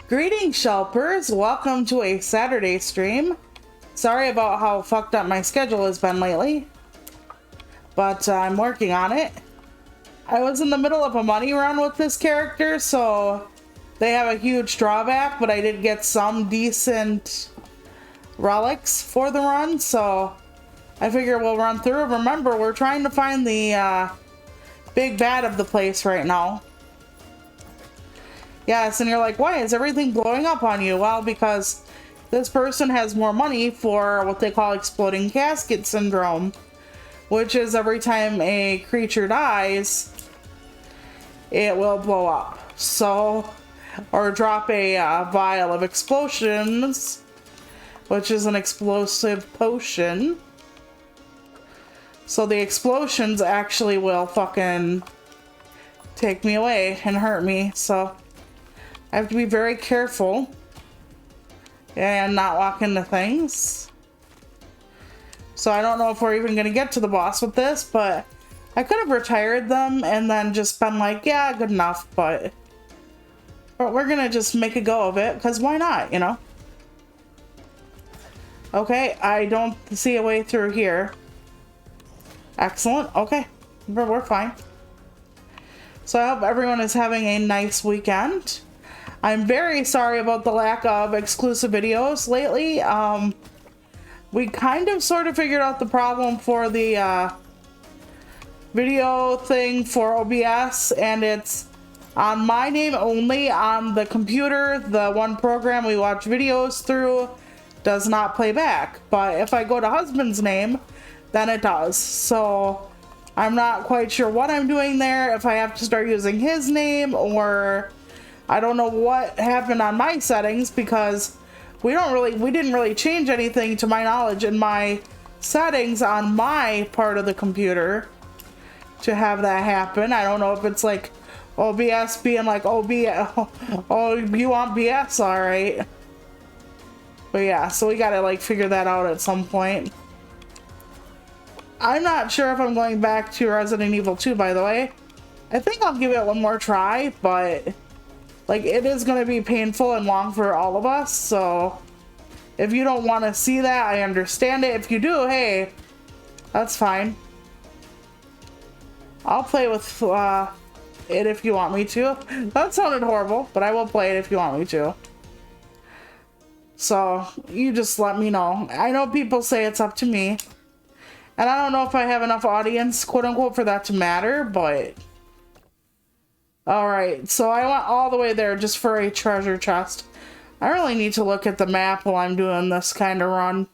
Greetings, Shelpers. Welcome to a Saturday stream. Sorry about how fucked up my schedule has been lately, but I'm working on it. I was in the middle of a money run with this character, so they have a huge drawback, but I did get some decent relics for the run, so I figure we'll run through. Remember, we're trying to find the big bad of the place right now. Yes, and you're like, why is everything blowing up on you? Well, because this person has more money for what they call exploding casket syndrome, which is every time a creature dies, it will blow up. So, or drop a vial of explosions, which is an explosive potion. So the explosions actually will fucking take me away and hurt me, so I have to be very careful and not walk into things. So I don't know if we're even going to get to the boss with this, but I could have retired them and then just been like, yeah, good enough, but we're going to just make a go of it, because why not, you know? Okay, I don't see a way through here. Excellent, okay, we're fine. So I hope everyone is having a nice weekend. I'm very sorry about the lack of exclusive videos lately. We kind of sort of figured out the problem for the video thing for OBS, and it's on my name only on the computer. The one program we watch videos through does not play back, but if I go to husband's name, then it does. So I'm not quite sure what I'm doing there, if I have to start using his name, or I don't know what happened on my settings, because we didn't really change anything to my knowledge in my settings on my part of the computer to have that happen. I don't know if it's like OBS being like, oh, you want BS? All right. But yeah, so we gotta like figure that out at some point. I'm not sure if I'm going back to Resident Evil 2, by the way. I think I'll give it one more try, but like, it is going to be painful and long for all of us, so if you don't want to see that, I understand it. If you do, hey, that's fine. I'll play with it if you want me to. That sounded horrible, but I will play it if you want me to. So, you just let me know. I know people say it's up to me, and I don't know if I have enough audience, quote-unquote, for that to matter, but alright, so I went all the way there just for a treasure chest. I really need to look at the map while I'm doing this kind of run,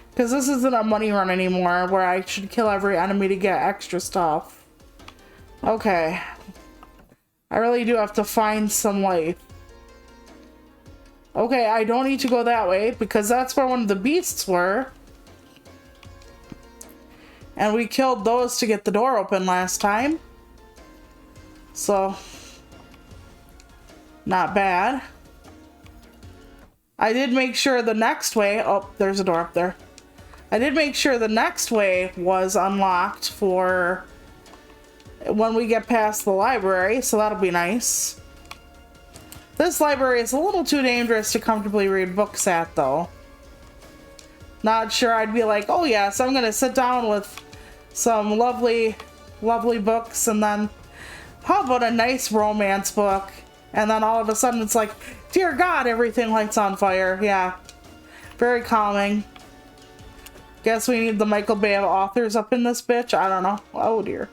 because this isn't a money run anymore where I should kill every enemy to get extra stuff. Okay. I really do have to find some life. Okay, I don't need to go that way, because that's where one of the beasts were. And we killed those to get the door open last time. So, not bad. I did make sure the next way, oh, there's a door up there. I did make sure the next way was unlocked for when we get past the library, so that'll be nice. This library is a little too dangerous to comfortably read books at, though. Not sure I'd be like, oh yes, I'm gonna sit down with some lovely, lovely books, and then how about a nice romance book? And then all of a sudden it's like, dear God, everything lights on fire. Yeah, very calming. Guess we need the Michael Bay of authors up in this bitch. I don't know. Oh dear.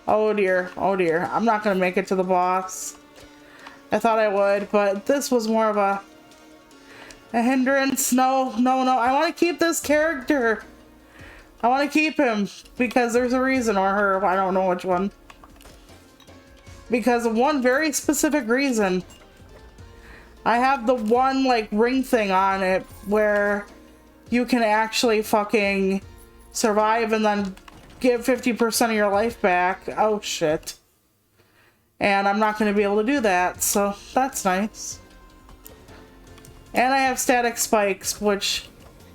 Oh dear. Oh dear. I'm not gonna make it to the boss. I thought I would, but this was more of a hindrance. No. I want to keep this character. I want to keep him because there's a reason, or her. I don't know which one. Because of one very specific reason. I have the one like ring thing on it where you can actually fucking survive and then give 50% of your life back. Oh shit. And I'm not going to be able to do that, so that's nice. And I have static spikes, which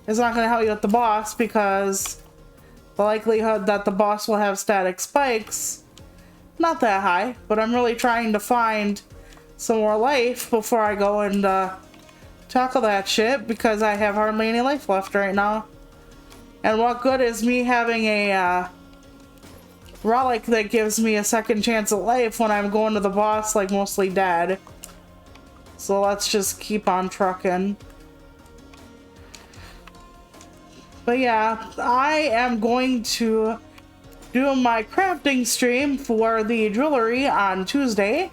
is not going to help you with the boss, because the likelihood that the boss will have static spikes, not that high, but I'm really trying to find some more life before I go and tackle that shit, because I have hardly any life left right now. And what good is me having a relic that gives me a second chance at life when I'm going to the boss like mostly dead? So let's just keep on trucking. But yeah, I am going to do my crafting stream for the jewelry on Tuesday.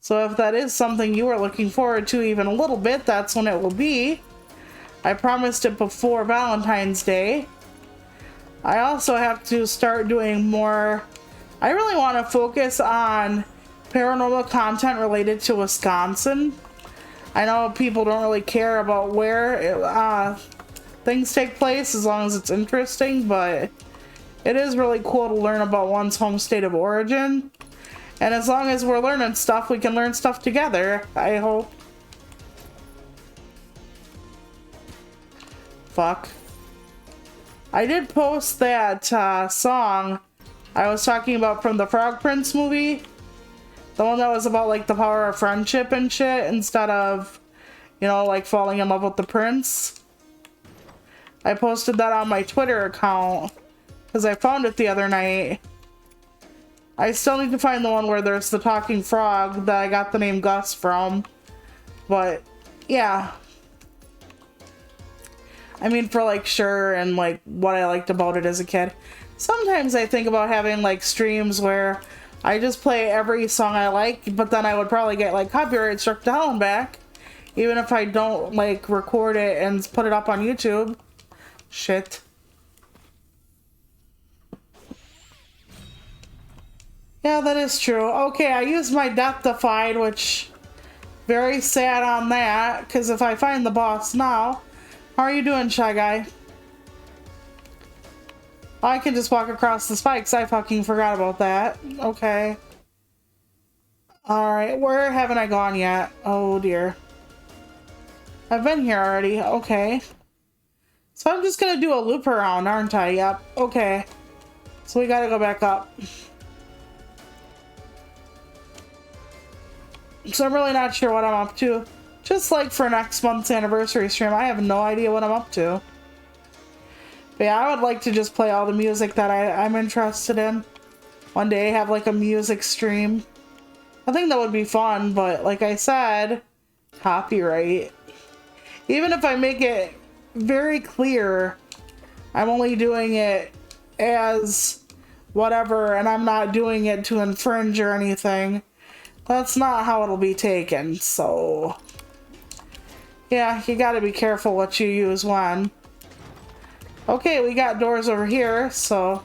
So if that is something you are looking forward to even a little bit, that's when it will be. I promised it before Valentine's Day. I also have to start doing more. I really want to focus on paranormal content related to Wisconsin. I know people don't really care about where things take place as long as it's interesting, but it is really cool to learn about one's home state of origin. And as long as we're learning stuff, we can learn stuff together, I hope. Fuck. I did post that song I was talking about from the Frog Prince movie. The one that was about like the power of friendship and shit instead of, you know, like falling in love with the prince. I posted that on my Twitter account because I found it the other night. I still need to find the one where there's the talking frog that I got the name Gus from. But yeah. I mean, for like sure, and like what I liked about it as a kid. Sometimes I think about having like streams where I just play every song I like, but then I would probably get like copyright struck to hell and back. Even if I don't like record it and put it up on YouTube. Shit. Yeah, that is true. Okay, I used my Death Defied, which very sad on that, because if I find the boss now. How are you doing, Shy Guy? I can just walk across the spikes. I fucking forgot about that. Okay. Alright, where haven't I gone yet? Oh dear. I've been here already. Okay. So I'm just gonna do a loop around, aren't I? Yep. Okay. So we gotta go back up. So I'm really not sure what I'm up to. Just like for next month's anniversary stream, I have no idea what I'm up to. But yeah, I would like to just play all the music that I'm interested in. One day have like a music stream. I think that would be fun, but like I said, copyright. Even if I make it very clear, I'm only doing it as whatever, and I'm not doing it to infringe or anything. That's not how it'll be taken, so... Yeah, you gotta be careful what you use when. Okay, we got doors over here, so...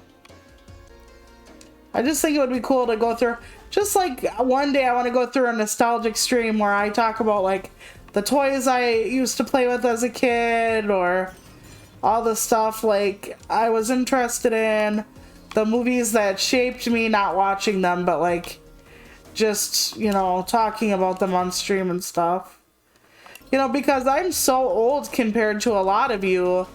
I just think it would be cool to go through... Just like one day I want to go through a nostalgic stream where I talk about like the toys I used to play with as a kid, or all the stuff like I was interested in, the movies that shaped me, not watching them, but like just, you know, talking about them on stream and stuff. You know, because I'm so old compared to a lot of you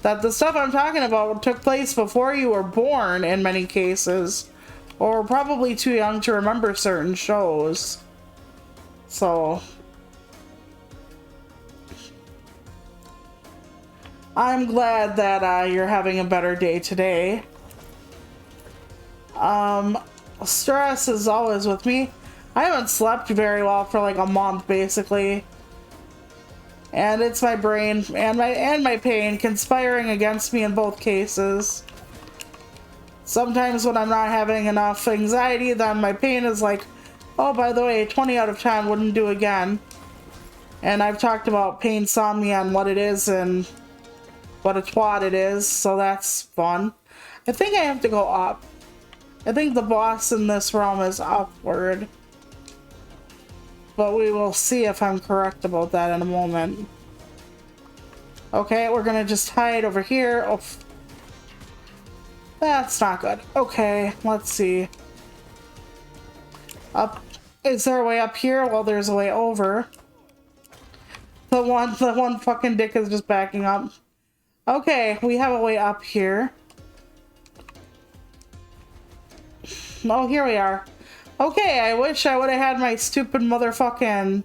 that the stuff I'm talking about took place before you were born in many cases, or probably too young to remember certain shows. So I'm glad that you're having a better day today. Stress is always with me. I haven't slept very well for like a month basically. And it's my brain and my pain conspiring against me in both cases. Sometimes when I'm not having enough anxiety, then my pain is like, oh, by the way, 20 out of 10 wouldn't do again. And I've talked about painsomnia and what it is and what a twat it is, so that's fun. I think I have to go up. I think the boss in this realm is upward. But we will see if I'm correct about that in a moment. Okay, we're gonna just hide over here. Oh, that's not good. Okay, let's see. Up. Is there a way up here? Well, there's a way over. The one fucking dick is just backing up. Okay, we have a way up here. Oh, here we are. Okay, I wish I would have had my stupid motherfucking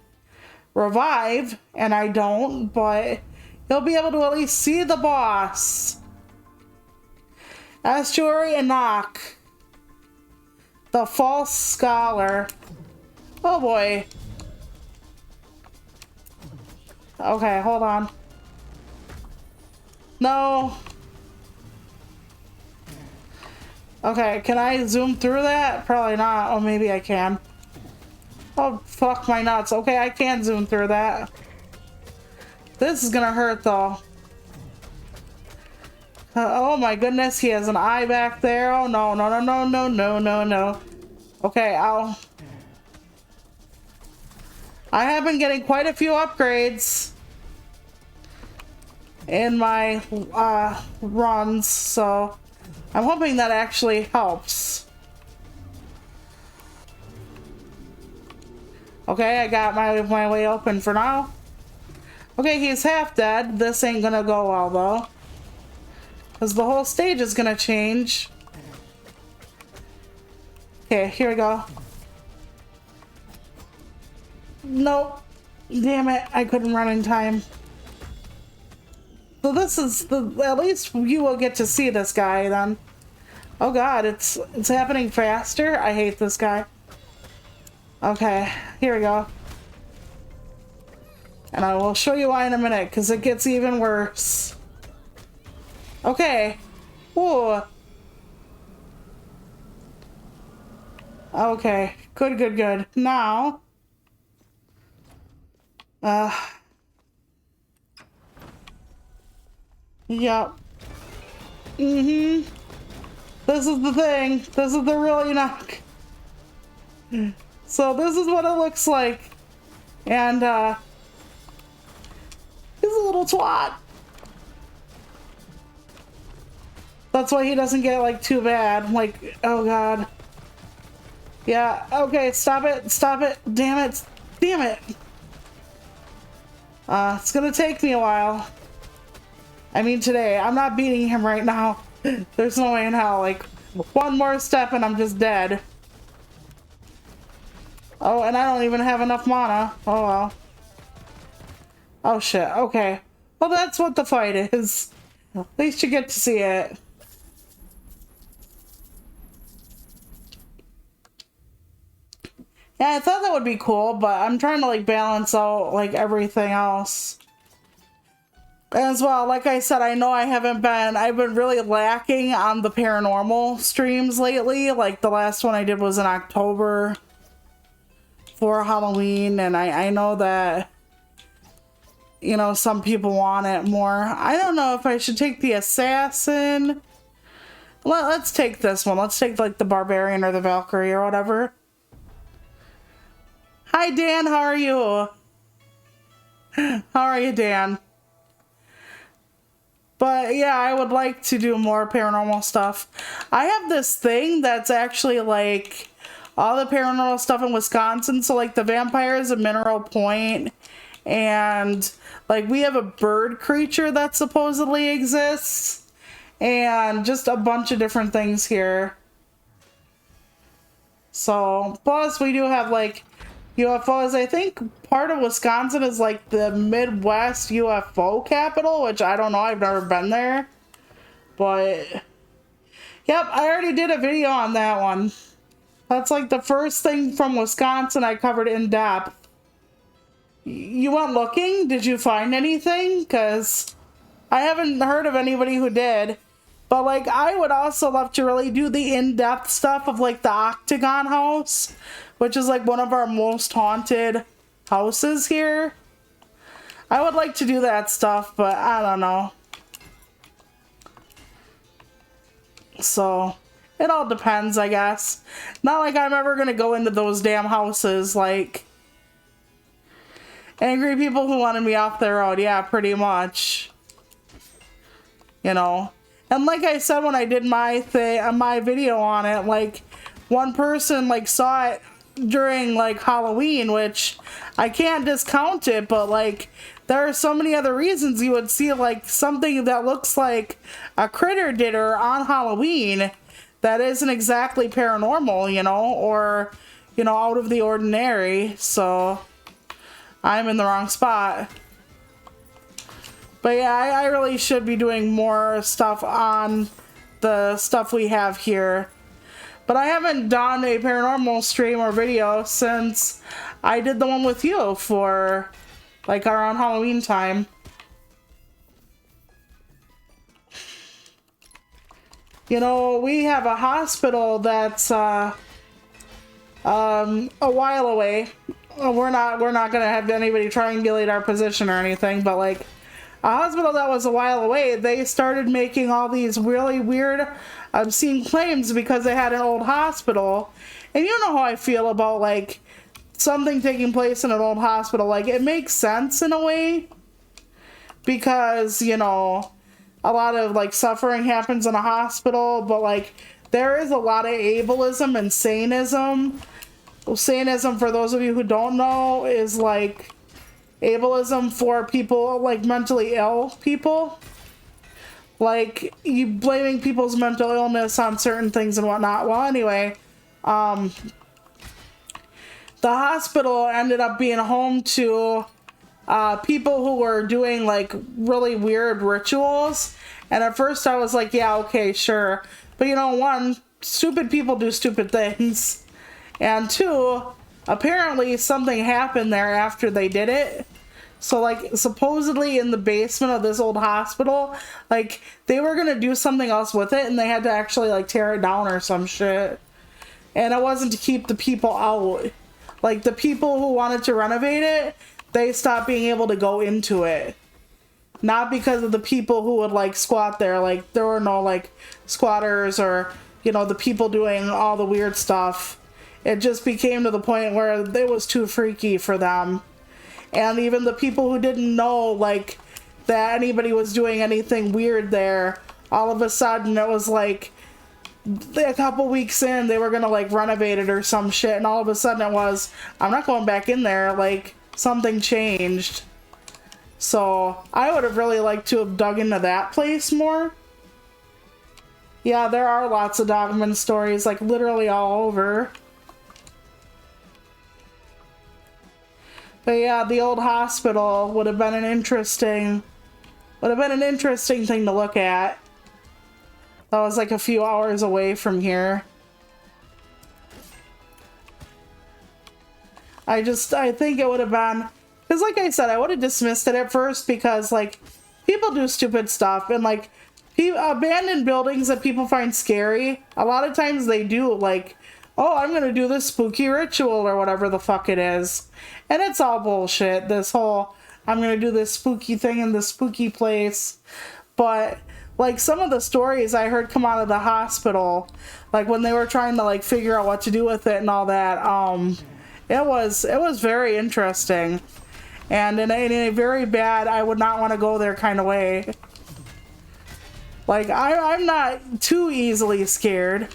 revive, and I don't, but you'll be able to at least see the boss. Estuary and Nock. The False Scholar. Oh boy. Okay, hold on. No. Okay, can I zoom through that? Probably not. Oh, maybe I can. Oh, fuck my nuts. Okay, I can zoom through that. This is gonna hurt, though. Oh my goodness, he has an eye back there. Oh no, no, no, no, no, no, no, no. Okay, I have been getting quite a few upgrades in my runs, so I'm hoping that actually helps. Okay, I got my way open for now. Okay, he's half dead. This ain't gonna go well, though. Because the whole stage is gonna change. Okay, here we go. Nope. Damn it, I couldn't run in time. So this is at least you will get to see this guy then. Oh god, it's happening faster. I hate this guy. Okay, here we go. And I will show you why in a minute, because it gets even worse. Okay. Ooh. Okay. Good, good, good. Now. Yep. Mm-hmm. This is the thing. This is the real Enoch. So this is what it looks like. And, he's a little twat. That's why he doesn't get, like, too bad. Like, oh god. Yeah, okay, stop it. Stop it. Damn it. Damn it. It's gonna take me a while. I mean, today. I'm not beating him right now. There's no way in hell. Like, one more step and I'm just dead. Oh, and I don't even have enough mana. Oh, well. Oh, shit. Okay. Well, that's what the fight is. At least you get to see it. Yeah, I thought that would be cool, but I'm trying to, like, balance out, like, everything else. As well, like I said, I know I've been really lacking on the paranormal streams lately. Like, the last one I did was in October for Halloween, and I know that, you know, some people want it more. I don't know if I should take the Assassin. Let's take this one. Let's take, like, the Barbarian or the Valkyrie or whatever. Hi, Dan. How are you? How are you, Dan? But yeah, I would like to do more paranormal stuff. I have this thing that's actually like all the paranormal stuff in Wisconsin. So like the vampires of Mineral Point, and like we have a bird creature that supposedly exists, and just a bunch of different things here. So plus we do have like UFOs. I think part of Wisconsin is like the Midwest UFO capital, which I don't know, I've never been there. But yep, I already did a video on that one. That's like the first thing from Wisconsin I covered in depth. You went looking? Did you find anything? Because I haven't heard of anybody who did. But like, I would also love to really do the in-depth stuff of like the Octagon House, which is like one of our most haunted houses here. I would like to do that stuff, but I don't know. So, it all depends, I guess. Not like I'm ever gonna go into those damn houses, like angry people who wanted me off the road. Yeah, pretty much. You know. And like I said when I did my video on it, like one person like saw it during like Halloween, which I can't discount it, but like there are so many other reasons you would see like something that looks like a critter dinner on Halloween that isn't exactly paranormal, you know, or you know, out of the ordinary, so I'm in the wrong spot. But yeah, I really should be doing more stuff on the stuff we have here. But I haven't done a paranormal stream or video since I did the one with you for like around Halloween time. You know, we have a hospital that's a while away. We're not gonna have anybody triangulate our position or anything, but like a hospital that was a while away, they started making all these really weird, obscene claims because they had an old hospital. And you know how I feel about like something taking place in an old hospital. Like, it makes sense in a way because, you know, a lot of like suffering happens in a hospital, but like there is a lot of ableism and sanism. Sanism, for those of you who don't know, is like ableism for people, like mentally ill people. Like, you blaming people's mental illness on certain things and whatnot. Well, anyway, the hospital ended up being home to people who were doing like really weird rituals. And at first I was like, yeah, okay, sure. But you know, one, stupid people do stupid things. And two, apparently something happened there after they did it. So like supposedly in the basement of this old hospital, like they were gonna do something else with it and they had to actually like tear it down or some shit. And it wasn't to keep the people out. Like the people who wanted to renovate it, they stopped being able to go into it. Not because of the people who would like squat there. Like there were no like squatters or, you know, the people doing all the weird stuff. It just became to the point where it was too freaky for them. And even the people who didn't know like that anybody was doing anything weird there, all of a sudden it was like a couple weeks in they were gonna like renovate it or some shit, and all of a sudden it was, I'm not going back in there, like something changed. So I would have really liked to have dug into that place more. Yeah, there are lots of Dogman stories, like literally all over. But yeah, the old hospital would have been an interesting thing to look at. That was like a few hours away from here. I think it would have been, because like I said, I would have dismissed it at first because like people do stupid stuff, and like abandoned buildings that people find scary, a lot of times they do like, oh, I'm gonna do this spooky ritual or whatever the fuck it is. And it's all bullshit, this whole, I'm gonna do this spooky thing in this spooky place. But like some of the stories I heard come out of the hospital, like when they were trying to like figure out what to do with it and all that, it was very interesting. And in a very bad, I would not want to go there kind of way. Like, I'm not too easily scared.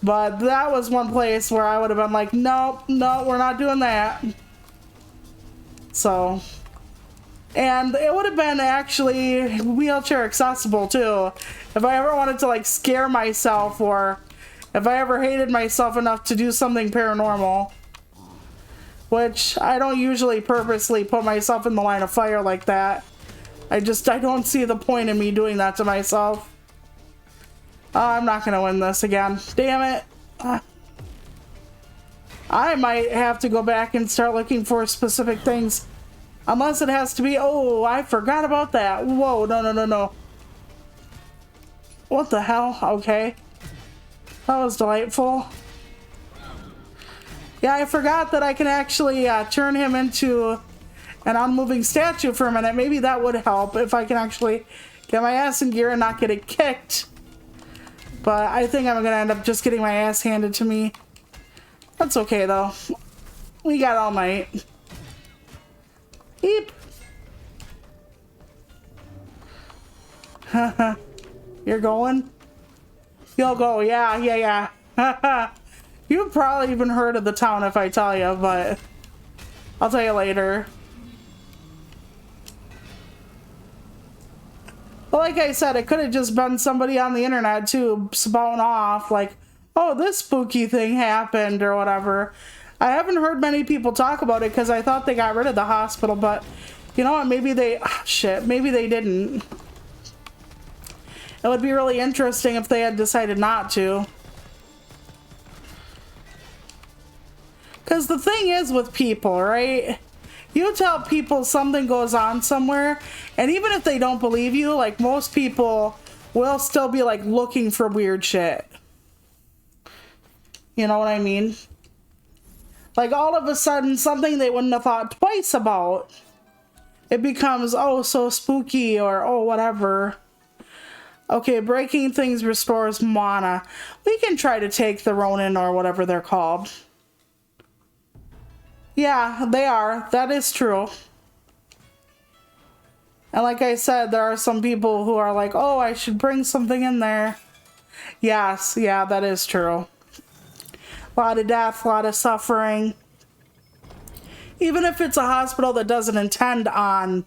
But that was one place where I would have been like, nope, no, we're not doing that. So, and it would have been actually wheelchair accessible too. If I ever wanted to like scare myself, or if I ever hated myself enough to do something paranormal, which I don't usually purposely put myself in the line of fire like that. I don't see the point in me doing that to myself. I'm not gonna win this again. Damn it. I might have to go back and start looking for specific things. Unless it has to be, oh, I forgot about that. Whoa, no. What the hell? Okay. That was delightful. Yeah, I forgot that I can actually turn him into an unmoving statue for a minute. Maybe that would help if I can actually get my ass in gear and not get it kicked. But I think I'm gonna end up just getting my ass handed to me. That's okay though. We got all night. Beep. You're going? You'll go, yeah. You've probably even heard of the town if I tell you, but I'll tell you later. But like I said, it could have just been somebody on the internet too spouting off like, oh, this spooky thing happened or whatever. I haven't heard many people talk about it because I thought they got rid of the hospital, but you know what? Maybe they, shit, maybe they didn't. It would be really interesting if they had decided not to. Because the thing is with people, right? You tell people something goes on somewhere, and even if they don't believe you, like most people will still be like looking for weird shit. You know what I mean? Like all of a sudden, something they wouldn't have thought twice about, it becomes, oh, so spooky, or oh, whatever. Okay, breaking things restores mana. We can try to take the Ronin or whatever they're called. Yeah, they are. That is true. And like I said, there are some people who are like, oh, I should bring something in there. Yes, yeah, that is true. A lot of death, a lot of suffering. Even if it's a hospital that doesn't intend on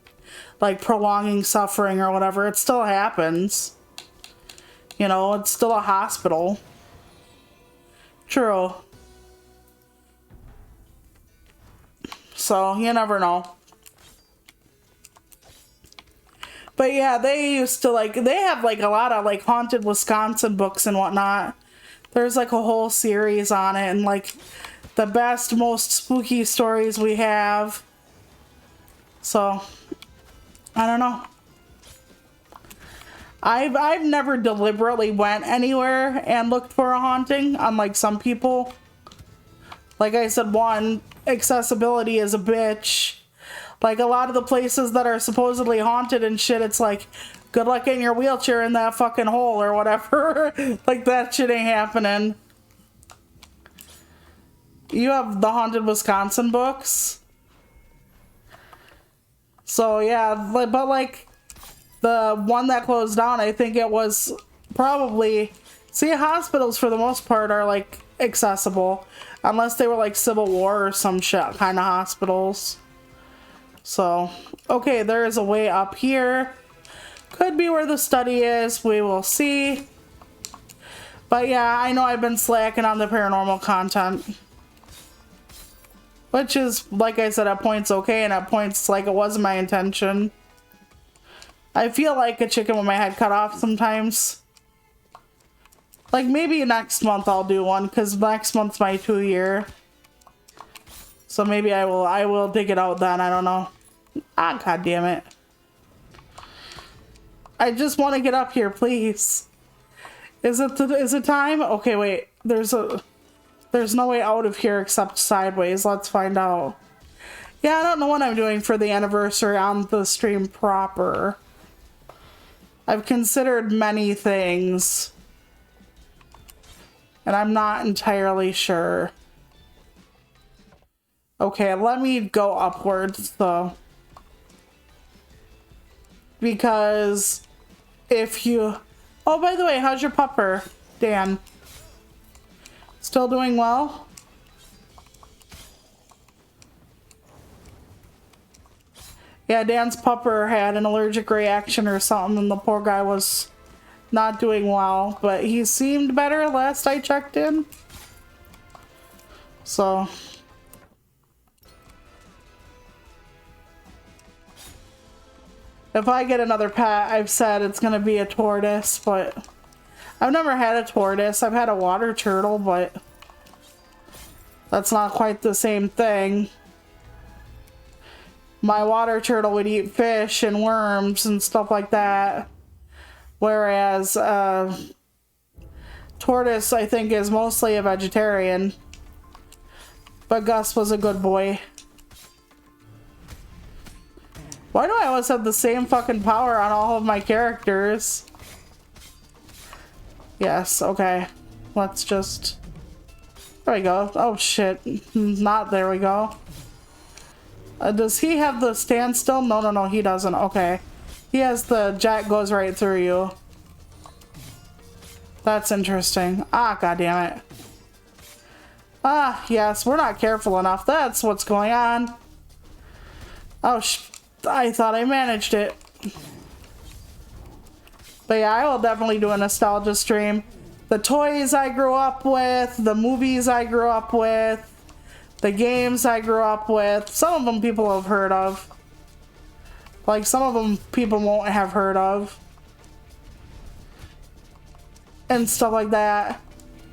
like prolonging suffering or whatever, it still happens. You know, it's still a hospital. True. So, you never know. But yeah, they used to like, they have like a lot of like Haunted Wisconsin books and whatnot. There's like a whole series on it and like the best, most spooky stories we have. So, I don't know. I've never deliberately went anywhere and looked for a haunting, unlike some people. Like I said, one, accessibility is a bitch. Like a lot of the places that are supposedly haunted and shit, it's like, good luck in your wheelchair in that fucking hole or whatever. Like that shit ain't happening. You have the Haunted Wisconsin books. So yeah, but like the one that closed down, I think it was probably, see, hospitals for the most part are like accessible. Unless they were like Civil War or some shit kind of hospitals. So, okay, there is a way up here. Could be where the study is. We will see. But yeah, I know I've been slacking on the paranormal content. Which is, like I said, at points okay, and at points like it wasn't my intention. I feel like a chicken with my head cut off sometimes. Like maybe next month I'll do one, because next month's my 2-year. So maybe I will dig it out then, I don't know. Ah, god damn it. I just want to get up here, please. Is it time? Okay, wait. There's no way out of here except sideways. Let's find out. Yeah, I don't know what I'm doing for the anniversary on the stream proper. I've considered many things. And I'm not entirely sure. Okay, let me go upwards though. Because if you... Oh, by the way, how's your pupper, Dan? Still doing well? Yeah, Dan's pupper had an allergic reaction or something and the poor guy was not doing well, but he seemed better last I checked in. So... if I get another pet, I've said it's gonna be a tortoise, but I've never had a tortoise. I've had a water turtle, but that's not quite the same thing. My water turtle would eat fish and worms and stuff like that, whereas tortoise, I think, is mostly a vegetarian. But Gus was a good boy. Why do I always have the same fucking power on all of my characters? Yes, okay. Let's just... there we go. Oh shit. Not there we go. Does he have the standstill? No, he doesn't. Okay. He has the jet goes right through you. That's interesting. Ah, goddammit. Ah, yes, we're not careful enough. That's what's going on. Oh, I thought I managed it. But yeah, I will definitely do a nostalgia stream. the toys I grew up with, the movies I grew up with, the games I grew up with. Some of them people have heard of. Like, some of them people won't have heard of. And stuff like that.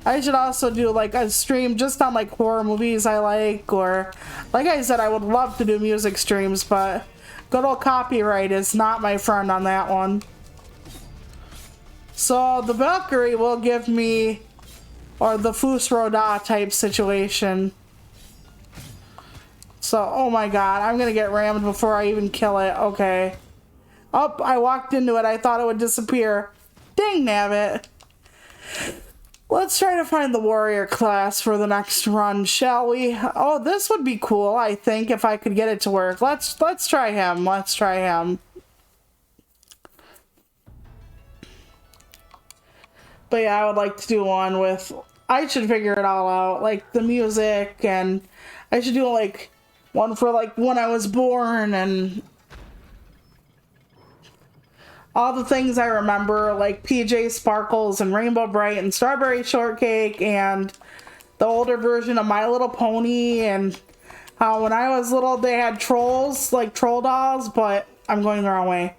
I should also do like a stream just on like horror movies I like, or like I said, I would love to do music streams, but good old copyright is not my friend on that one. So the Valkyrie will give me, or the Fus Roda type situation. So, oh my god, I'm gonna get rammed before I even kill it. Okay. Oh, I walked into it. I thought it would disappear. Dang nabbit. Let's try to find the warrior class for the next run, shall we? Oh, this would be cool, I think, if I could get it to work. Let's try him. Let's try him. But yeah, I would like to do one with... I should figure it all out. Like, the music, and I should do, like, one for, like, when I was born, and... all the things I remember, like PJ Sparkles and Rainbow Bright and Strawberry Shortcake and the older version of My Little Pony, and how when I was little they had trolls, like troll dolls, but I'm going the wrong way.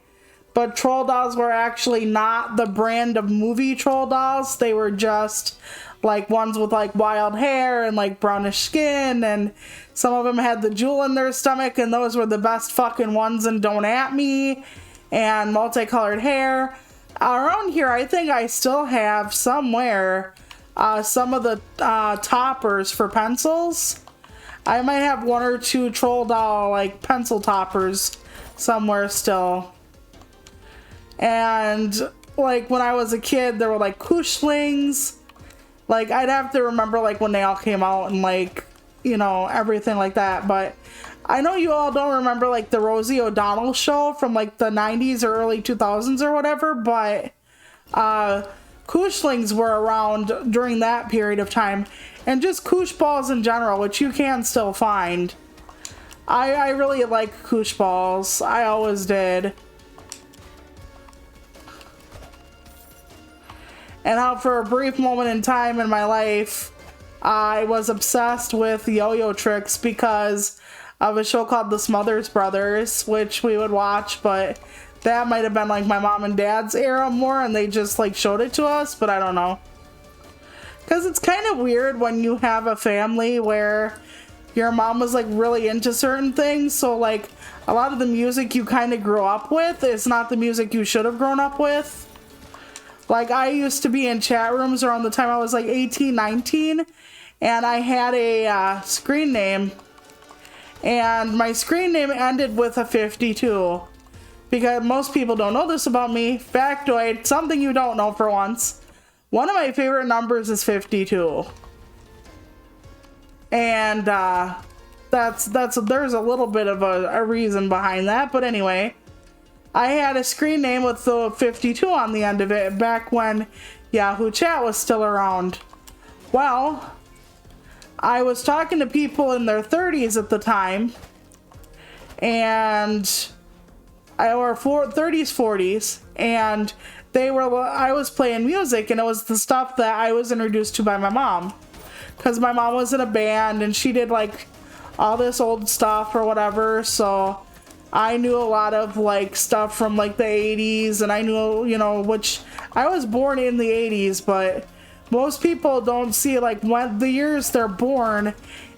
But troll dolls were actually not the brand of movie troll dolls. They were just like ones with like wild hair and like brownish skin, and some of them had the jewel in their stomach, and those were the best fucking ones in Don't At Me. And multicolored hair. Around here, I think I still have somewhere some of the toppers for pencils. I might have one or two troll doll like pencil toppers somewhere still. And like when I was a kid, there were like Koosh-Lings. Like I'd have to remember like when they all came out and like, you know, everything like that. But I know you all don't remember like the Rosie O'Donnell show from like the 90s or early 2000s or whatever, but Koosh-Lings were around during that period of time, and just Koosh balls in general, which you can still find. I really like Koosh balls. I always did. And how for a brief moment in time in my life, I was obsessed with yo-yo tricks because of a show called The Smothers Brothers, which we would watch, but that might have been like my mom and dad's era more, and they just like showed it to us, but I don't know. Because it's kind of weird when you have a family where your mom was like really into certain things, so like a lot of the music you kind of grew up with is not the music you should have grown up with. Like I used to be in chat rooms around the time I was like 18, 19, and I had a screen name. And my screen name ended with a 52. Because most people don't know this about me. Factoid, something you don't know for once. One of my favorite numbers is 52. And there's a little bit of a reason behind that. But anyway, I had a screen name with the 52 on the end of it back when Yahoo Chat was still around. Well, I was talking to people in their 30s at the time, and or 30s, 40s, and I was playing music, and it was the stuff that I was introduced to by my mom, because my mom was in a band, and she did like all this old stuff or whatever, so I knew a lot of like stuff from like the 80s, and I knew, you know, which I was born in the 80s, but most people don't see like when the years they're born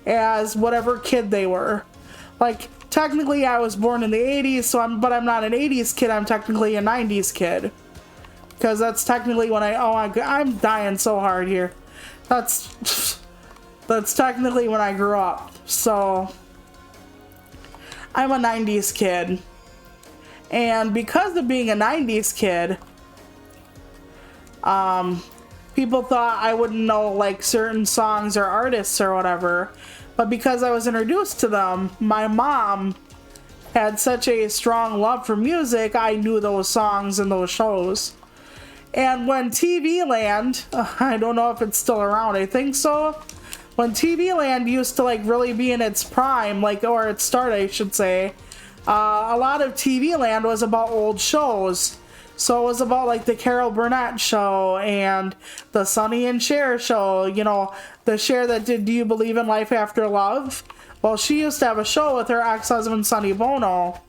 as whatever kid they were. Like technically I was born in the 80s, but I'm not an 80s kid, I'm technically a 90s kid. Because that's technically when I'm dying so hard here. That's technically when I grew up. So I'm a 90s kid. And because of being a 90s kid, people thought I wouldn't know like certain songs or artists or whatever, but because I was introduced to them, my mom had such a strong love for music, I knew those songs and those shows. And when TV Land, I don't know if it's still around, I think so, when TV Land used to like really be in its prime, like, or its start I should say, a lot of TV Land was about old shows. So it was about like the Carol Burnett show and the Sonny and Cher show, you know, the Cher that did Do You Believe in Life After Love? Well, she used to have a show with her ex-husband Sonny Bono,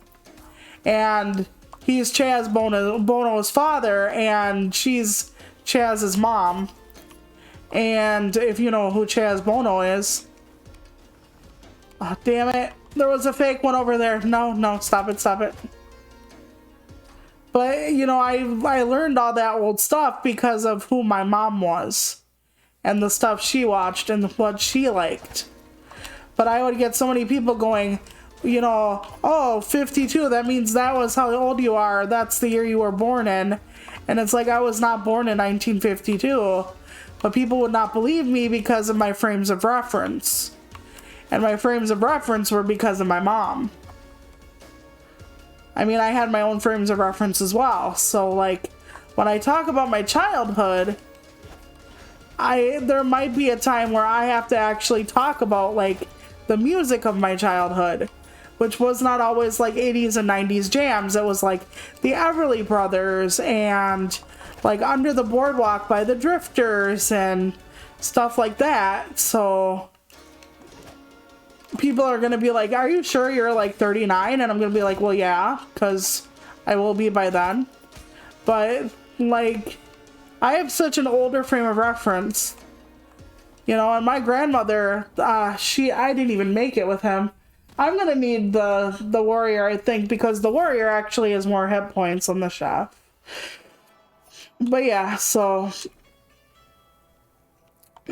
and he's Chaz Bono's father, and she's Chaz's mom. And if you know who Chaz Bono is... Oh, damn it. There was a fake one over there. No, stop it. But, you know, I learned all that old stuff because of who my mom was. And the stuff she watched and what she liked. But I would get so many people going, you know, oh, 52, that means that was how old you are. That's the year you were born in. And it's like, I was not born in 1952. But people would not believe me because of my frames of reference. And my frames of reference were because of my mom. I mean, I had my own frames of reference as well. So, like, when I talk about my childhood, there might be a time where I have to actually talk about, like, the music of my childhood, which was not always, like, 80s and 90s jams. It was, like, the Everly Brothers and, like, Under the Boardwalk by the Drifters and stuff like that. So... people are going to be like, are you sure you're like 39? And I'm going to be like, well, yeah, because I will be by then. But, like, I have such an older frame of reference. You know, and my grandmother, I didn't even make it with him. I'm going to need the Warrior, I think, because the Warrior actually has more hit points than the Chef. But yeah, so...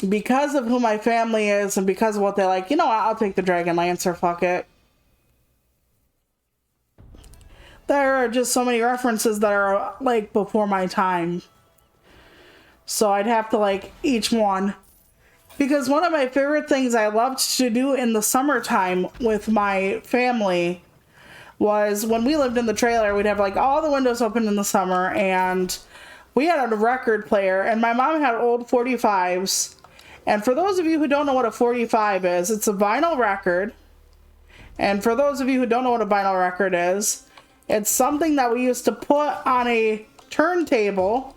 because of who my family is and because of what they like, you know what, I'll take the Dragon Lancer, fuck it. There are just so many references that are, like, before my time. So I'd have to like each one. Because one of my favorite things I loved to do in the summertime with my family was when we lived in the trailer, we'd have like all the windows open in the summer and we had a record player and my mom had old 45s. And for those of you who don't know what a 45 is, it's a vinyl record. And for those of you who don't know what a vinyl record is, it's something that we used to put on a turntable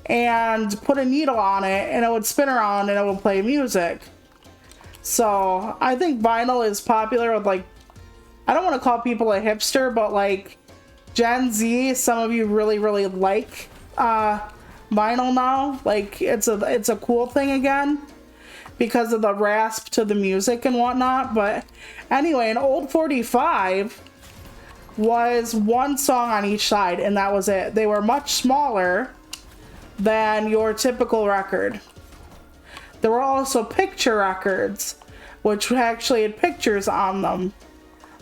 and put a needle on it and it would spin around and it would play music. So I think vinyl is popular with, like, I don't want to call people a hipster, but like Gen Z, some of you really like vinyl now. Like it's a cool thing again because of the rasp to the music and whatnot. But anyway, an old 45 was one song on each side and that was it. They were much smaller than your typical record. There were also picture records, which actually had pictures on them.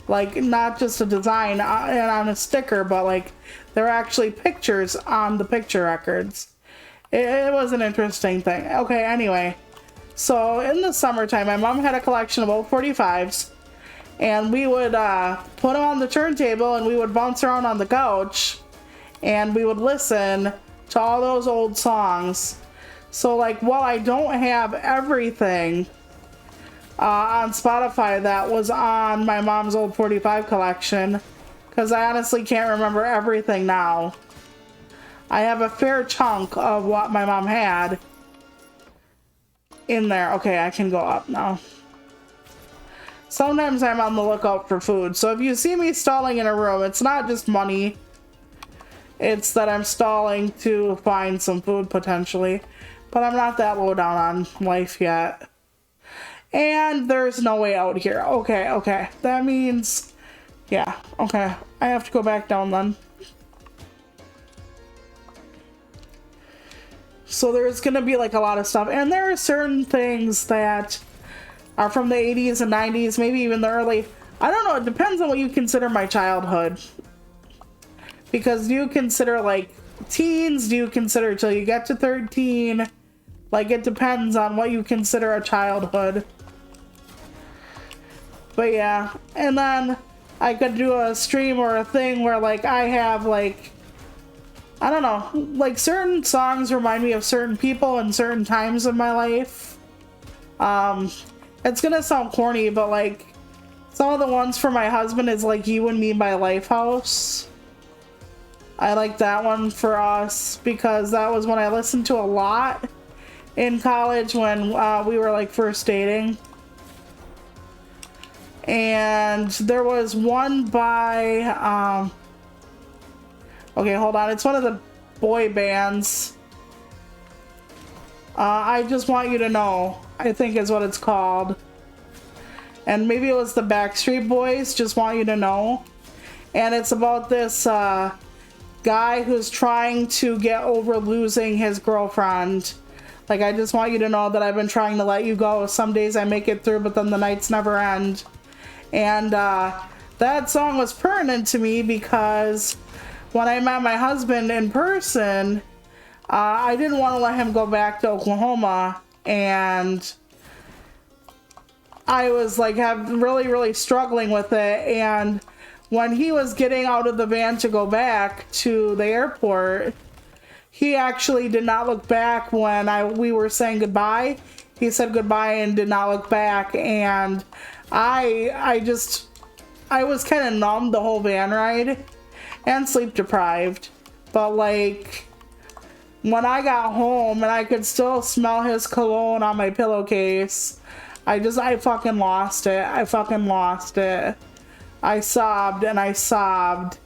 Like, not just a design and on a sticker, but like, there were actually pictures on the picture records. It was an interesting thing. Okay, anyway. So, in the summertime, my mom had a collection of old 45s. And we would put them on the turntable and we would bounce around on the couch. And we would listen to all those old songs. So like, while I don't have everything on Spotify that was on my mom's old 45 collection, because I honestly can't remember everything now, I have a fair chunk of what my mom had in there. Okay, I can go up now. Sometimes I'm on the lookout for food, so if you see me stalling in a room, it's not just money. It's that I'm stalling to find some food potentially. But I'm not that low down on life yet. And there's no way out here. Okay. That means... yeah, okay. I have to go back down then. So there's gonna be like a lot of stuff. And there are certain things that are from the 80s and 90s, maybe even the early... I don't know, it depends on what you consider my childhood. Because do you consider like teens? Do you consider till you get to 13? Like it depends on what you consider a childhood. But yeah, and then I could do a stream or a thing where like I have like, I don't know, like certain songs remind me of certain people and certain times in my life. It's gonna sound corny, but like some of the ones for my husband is like You and Me by Lifehouse. I like that one for us because that was one I listened to a lot in college when we were like first dating. And there was one by, okay, hold on. It's one of the boy bands. I Just Want You to Know, I think is what it's called. And maybe it was the Backstreet Boys, Just Want You to Know. And it's about this guy who's trying to get over losing his girlfriend. Like, I just want you to know that I've been trying to let you go. Some days I make it through, but then the nights never end. And that song was pertinent to me because when I met my husband in person, I didn't want to let him go back to Oklahoma, and I was like really struggling with it. And when he was getting out of the van to go back to the airport, he actually did not look back when we were saying goodbye. He said goodbye and did not look back, and I was kind of numb the whole van ride and sleep deprived. But like, when I got home and I could still smell his cologne on my pillowcase, I fucking lost it. I fucking lost it. I sobbed and I sobbed.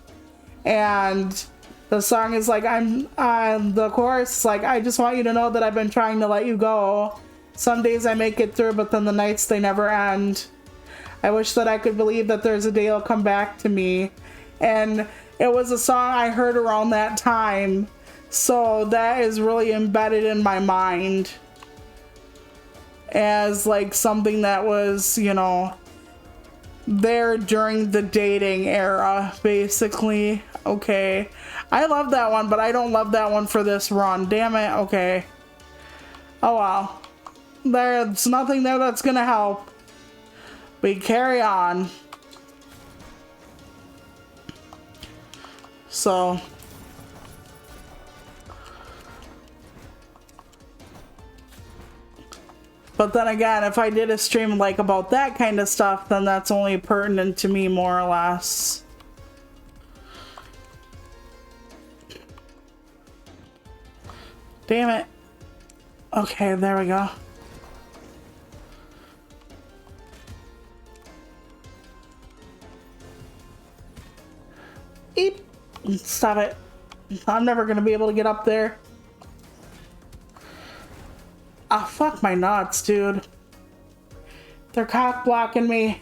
And the song is like, the chorus is like, I just want you to know that I've been trying to let you go. Some days I make it through, but then the nights, they never end. I wish that I could believe that there's a day it'll come back to me. And it was a song I heard around that time. So that is really embedded in my mind as like something that was, you know, there during the dating era, basically. Okay. I love that one, but I don't love that one for this run. Damn it. Okay. Oh well. There's nothing there that's gonna help. We carry on. So. But then again, if I did a stream like about that kind of stuff, then that's only pertinent to me more or less. Damn it. Okay, there we go. Eep. Stop it. I'm never gonna be able to get up there. Ah, oh, fuck my nuts, dude. They're cock blocking me.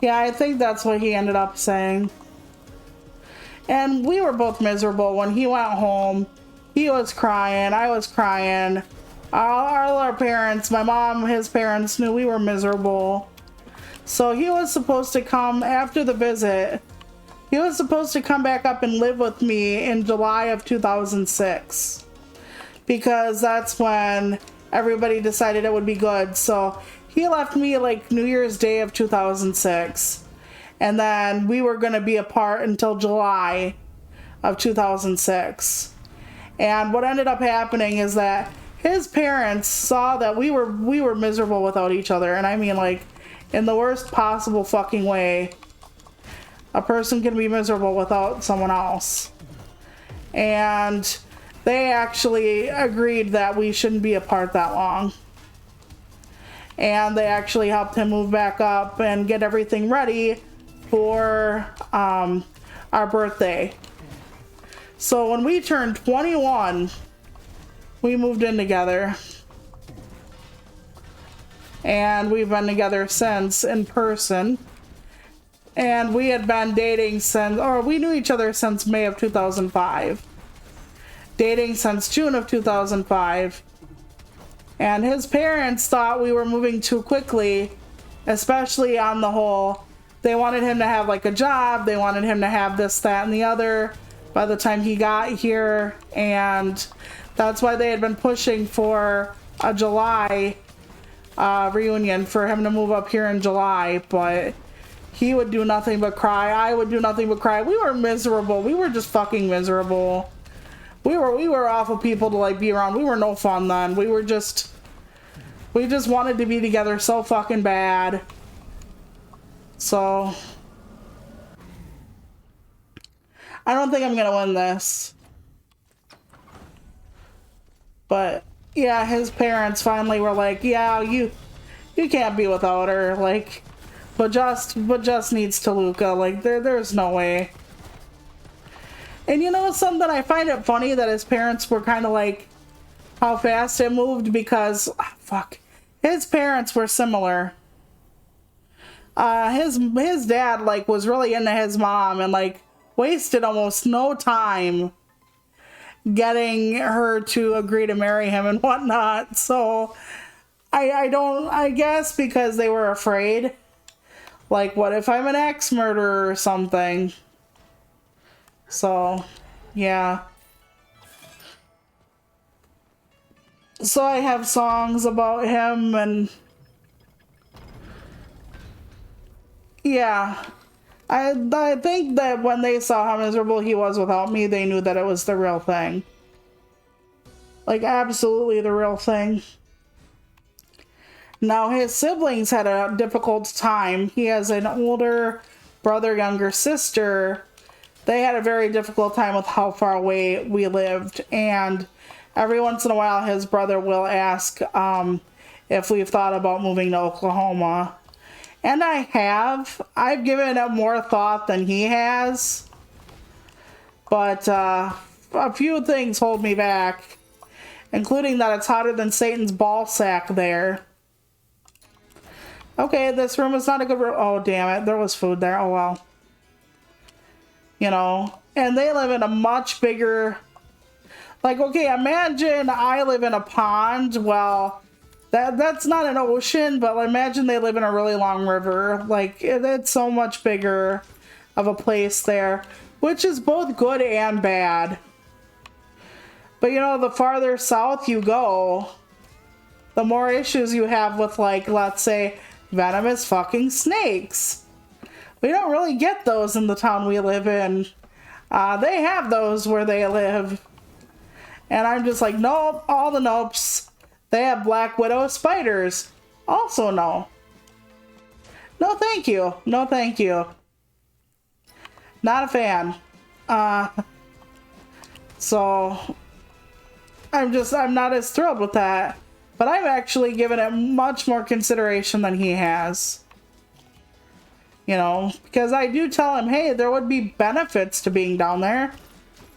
Yeah, I think that's what he ended up saying. And we were both miserable when he went home. He was crying. I was crying. All our parents, my mom, his parents knew we were miserable. So he was supposed to come after the visit. He was supposed to come back up and live with me in July of 2006. Because that's when everybody decided it would be good. So he left me like New Year's Day of 2006. And then we were going to be apart until July of 2006. And what ended up happening is that his parents saw that we were miserable without each other. And I mean, like, in the worst possible fucking way. A person can be miserable without someone else. And they actually agreed that we shouldn't be apart that long. And they actually helped him move back up and get everything ready for our birthday. So when we turned 21, we moved in together. And we've been together since in person. And we had been dating we knew each other since May of 2005. Dating since June of 2005. And his parents thought we were moving too quickly, especially on the whole. They wanted him to have like a job. They wanted him to have this, that, and the other by the time he got here. And that's why they had been pushing for a July reunion, for him to move up here in July. But he would do nothing but cry. I would do nothing but cry. We were miserable. We were just fucking miserable. We were awful people to like be around. We were no fun then. We just wanted to be together so fucking bad. So I don't think I'm gonna win this. But yeah, his parents finally were like, yeah, you can't be without her, like, but just needs Toluca, like there's no way. And you know something, I find it funny that his parents were kind of like how fast it moved, because fuck, his parents were similar. His dad like was really into his mom and like wasted almost no time getting her to agree to marry him and whatnot. So I guess because they were afraid, like, what if I'm an axe murderer or something? So yeah. So I have songs about him, and yeah, I think that when they saw how miserable he was without me, they knew that it was the real thing. Like, absolutely the real thing. Now, his siblings had a difficult time. He has an older brother, younger sister. They had a very difficult time with how far away we lived, and every once in a while his brother will ask if we've thought about moving to Oklahoma. And I have. I've given it more thought than he has. But a few things hold me back, including that it's hotter than Satan's ball sack there. Okay, this room is not a good room. Oh, damn it. There was food there. Oh, well. You know, and they live in a much bigger... Like, okay, imagine I live in a pond. Well, that's not an ocean, but imagine they live in a really long river. Like, it's so much bigger of a place there, which is both good and bad. But, you know, the farther south you go, the more issues you have with, like, let's say, venomous fucking snakes. We don't really get those in the town we live in. They have those where they live. And I'm just like, nope, all the nopes. They have Black Widow spiders. Also no. No thank you. No thank you. Not a fan. So I'm not as thrilled with that. But I've actually given it much more consideration than he has. You know, because I do tell him, hey, there would be benefits to being down there.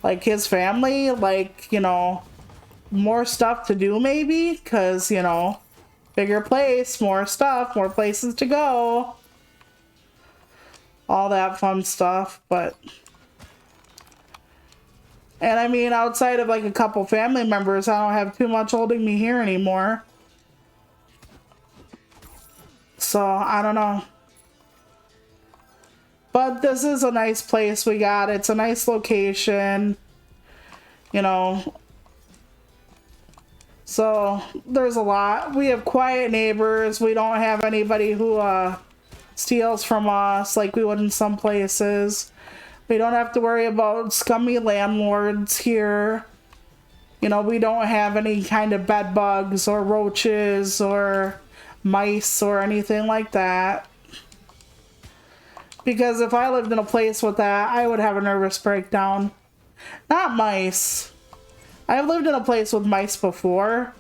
Like his family, like, you know, more stuff to do maybe, because, you know, bigger place, more stuff, more places to go. All that fun stuff, but... And I mean, outside of like a couple family members, I don't have too much holding me here anymore. So, I don't know. But this is a nice place we got. It's a nice location. You know. So, there's a lot. We have quiet neighbors. We don't have anybody who steals from us like we would in some places. We don't have to worry about scummy landlords here. You know, we don't have any kind of bed bugs or roaches or mice or anything like that. Because if I lived in a place with that, I would have a nervous breakdown. Not mice. I've lived in a place with mice before.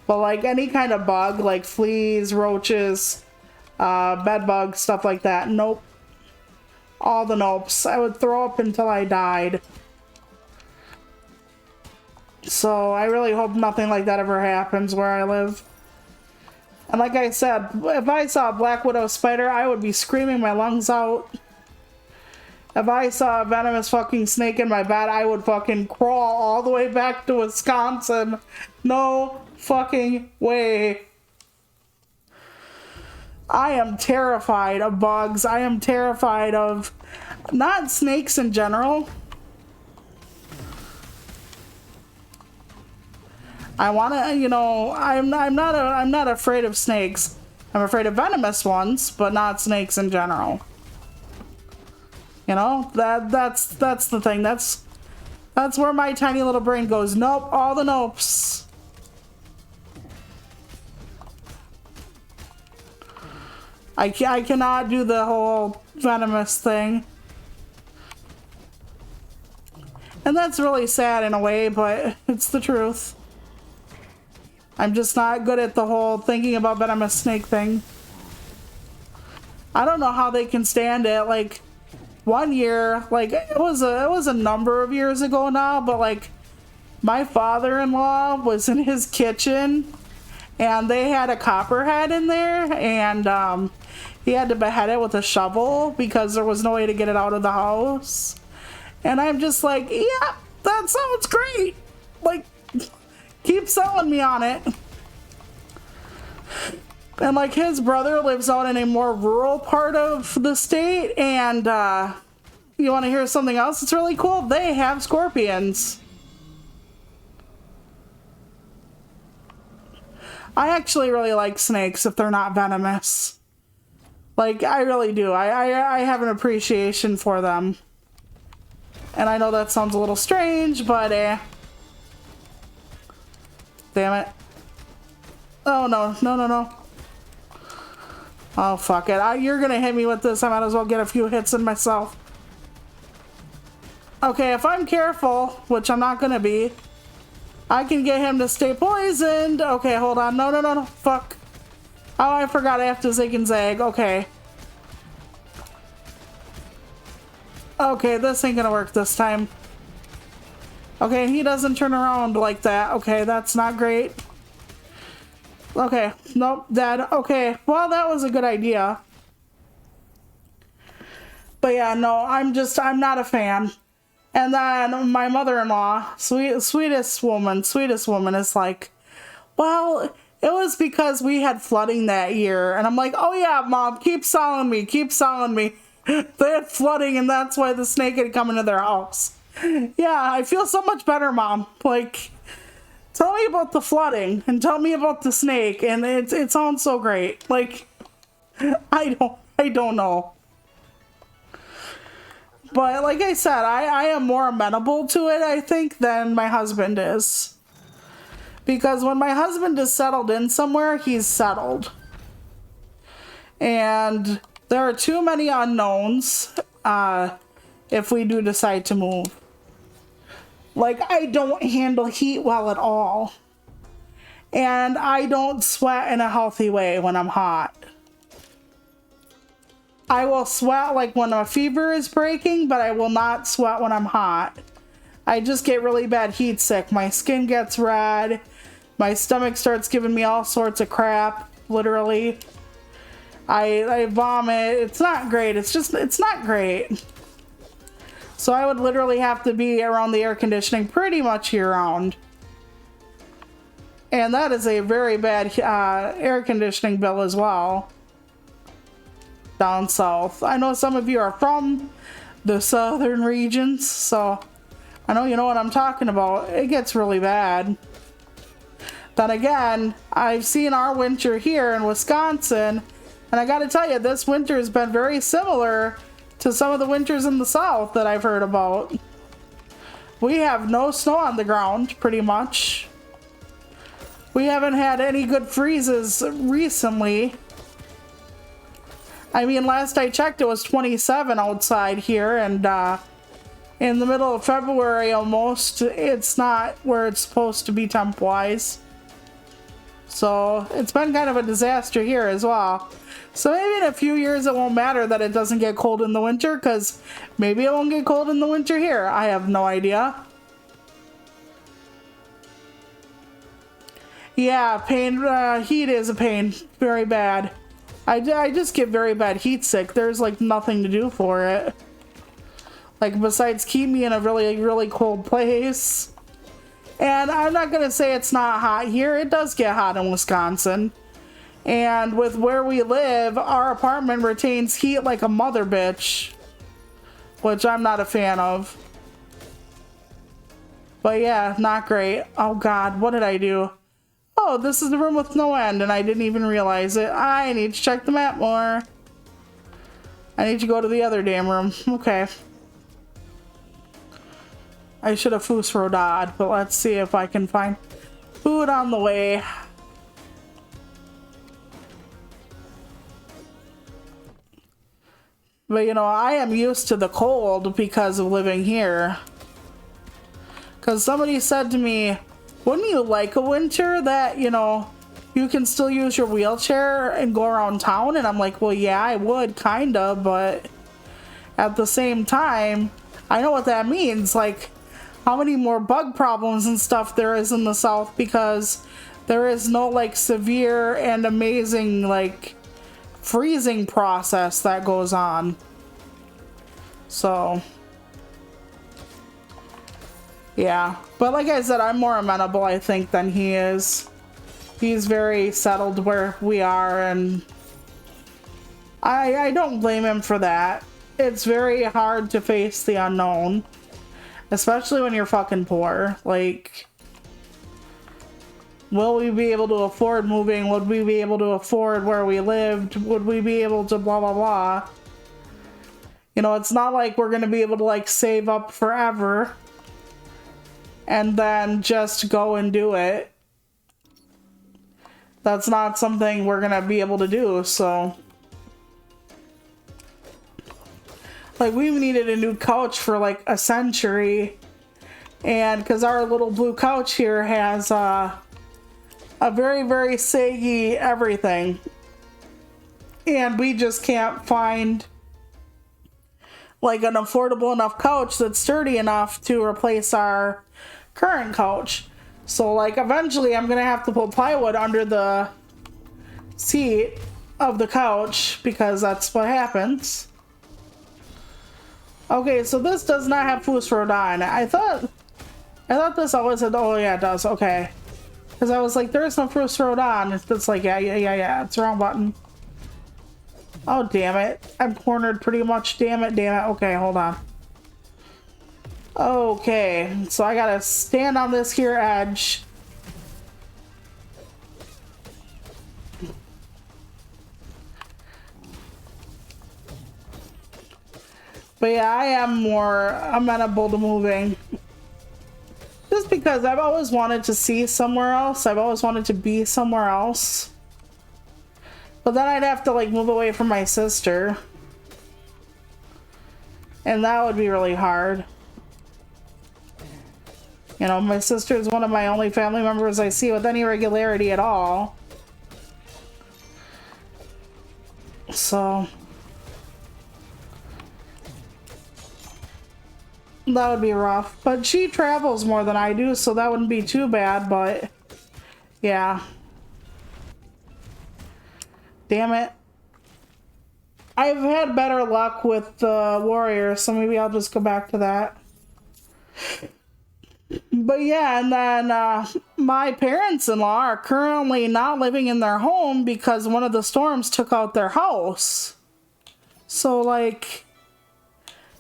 But like any kind of bug, like fleas, roaches, bed bugs, stuff like that, nope. All the nopes. I would throw up until I died. So I really hope nothing like that ever happens where I live. And like I said, if I saw a Black Widow spider, I would be screaming my lungs out. If I saw a venomous fucking snake in my bed, I would fucking crawl all the way back to Wisconsin. No fucking way. I am terrified of bugs. I am terrified of not snakes in general. I want to, you know, I'm not afraid of snakes. I'm afraid of venomous ones, but not snakes in general. You know, that's the thing. That's where my tiny little brain goes. Nope, all the nopes. I cannot do the whole venomous thing. And that's really sad in a way, but it's the truth. I'm just not good at the whole thinking about venomous snake thing. I don't know how they can stand it. Like, one year, like, it was a number of years ago now, but like, my father-in-law was in his kitchen and they had a copperhead in there, and he had to behead it with a shovel because there was no way to get it out of the house. And I'm just like, yeah, that sounds great. Like, keep selling me on it. And like, his brother lives out in a more rural part of the state, and you want to hear something else? It's really cool. They have scorpions. I actually really like snakes if they're not venomous. Like, I really do. I have an appreciation for them. And I know that sounds a little strange, but damn it. Oh, no. No, no, no. Oh, fuck it. You're gonna hit me with this. I might as well get a few hits in myself. Okay, if I'm careful, which I'm not gonna be, I can get him to stay poisoned. Okay, hold on. No, no, no, no. Fuck. Oh, I forgot I have to zig and zag. Okay. Okay, this ain't gonna work this time. Okay, he doesn't turn around like that. Okay, that's not great. Okay, nope, dead. Okay, well, that was a good idea. But yeah, no, I'm not a fan. And then my mother-in-law, sweetest woman, is like, well, it was because we had flooding that year. And I'm like, oh yeah, Mom, keep selling me. They had flooding, and that's why the snake had come into their house. Yeah, I feel so much better, Mom. Like, tell me about the flooding and tell me about the snake, and it sounds so great. Like, I don't know. But like I said, I am more amenable to it, I think, than my husband is. Because when my husband is settled in somewhere, he's settled. And there are too many unknowns if we do decide to move. Like, I don't handle heat well at all. And I don't sweat in a healthy way when I'm hot. I will sweat like when a fever is breaking, but I will not sweat when I'm hot. I just get really bad heat sick. My skin gets red. My stomach starts giving me all sorts of crap, literally. I vomit. It's not great. It's not great. So I would literally have to be around the air conditioning pretty much year round. And that is a very bad air conditioning bill as well. Down south. I know some of you are from the southern regions, so I know you know what I'm talking about. It gets really bad. Then again, I've seen our winter here in Wisconsin, and I gotta tell you, this winter has been very similar to some of the winters in the south that I've heard about. We have no snow on the ground, pretty much. We haven't had any good freezes recently. I mean, last I checked, it was 27 outside here, and in the middle of February almost, it's not where it's supposed to be temp-wise. So it's been kind of a disaster here as well. So maybe in a few years it won't matter that it doesn't get cold in the winter, because maybe it won't get cold in the winter here. I have no idea. Yeah, pain. Heat is a pain. Very bad. I just get very bad heat sick. There's like nothing to do for it. Like, besides keep me in a really, really cold place. And I'm not gonna say it's not hot here. It does get hot in Wisconsin. And with where we live, our apartment retains heat like a mother bitch. Which I'm not a fan of. But yeah, not great. Oh god, what did I do? Oh, this is the room with no end, and I didn't even realize it. I need to check the map more. I need to go to the other damn room. Okay. I should have Fusrodad, but let's see if I can find food on the way. But you know, I am used to the cold because of living here. Because somebody said to me, wouldn't you like a winter that, you know, you can still use your wheelchair and go around town? And I'm like, well, yeah, I would, kinda, but at the same time, I know what that means. Like, how many more bug problems and stuff there is in the South because there is no, like, severe and amazing, like, freezing process that goes on. So, yeah. But like I said, I'm more amenable, I think, than he is. He's very settled where we are, and I don't blame him for that. It's very hard to face the unknown, especially when you're fucking poor. Like, will we be able to afford moving? Would we be able to afford where we lived? Would we be able to blah, blah, blah? You know, it's not like we're going to be able to, like, save up forever and then just go and do it. That's not something we're going to be able to do, so. Like, we've needed a new couch for, like, a century. And because our little blue couch here has a very, very saggy everything. And we just can't find, like, an affordable enough couch that's sturdy enough to replace our current couch. So, like, eventually I'm gonna have to put plywood under the seat of the couch because that's what happens. Okay, so this does not have Fus Rodan. I thought this always had, oh yeah, it does, okay. Because I was like, there's no Fus Rodan. It's like, yeah, it's the wrong button. Oh, damn it. I'm cornered pretty much, damn it. Okay, hold on. Okay, so I gotta stand on this here edge. But yeah, I am more amenable to moving. Just because I've always wanted to see somewhere else. I've always wanted to be somewhere else. But then I'd have to, like, move away from my sister. And that would be really hard. You know, my sister is one of my only family members I see with any regularity at all. So that would be rough. But she travels more than I do, so that wouldn't be too bad, but yeah. Damn it. I've had better luck with the Warriors, so maybe I'll just go back to that. But yeah, and then my parents-in-law are currently not living in their home because one of the storms took out their house. So, like,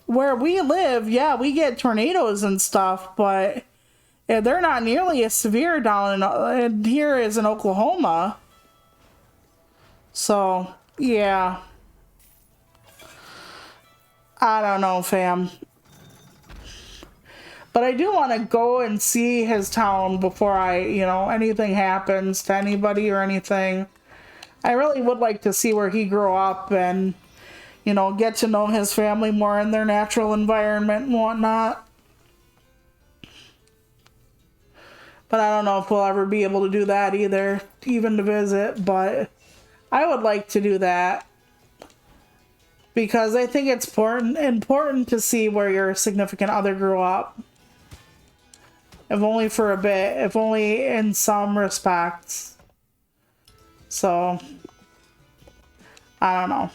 where we live, yeah, we get tornadoes and stuff, but yeah, they're not nearly as severe down in here as in Oklahoma. So, yeah. I don't know, fam. But I do want to go and see his town before anything happens to anybody or anything. I really would like to see where he grew up and, get to know his family more in their natural environment and whatnot. But I don't know if we'll ever be able to do that either, even to visit, but I would like to do that. Because I think it's important to see where your significant other grew up. If only for a bit, if only in some respects. So, I don't know.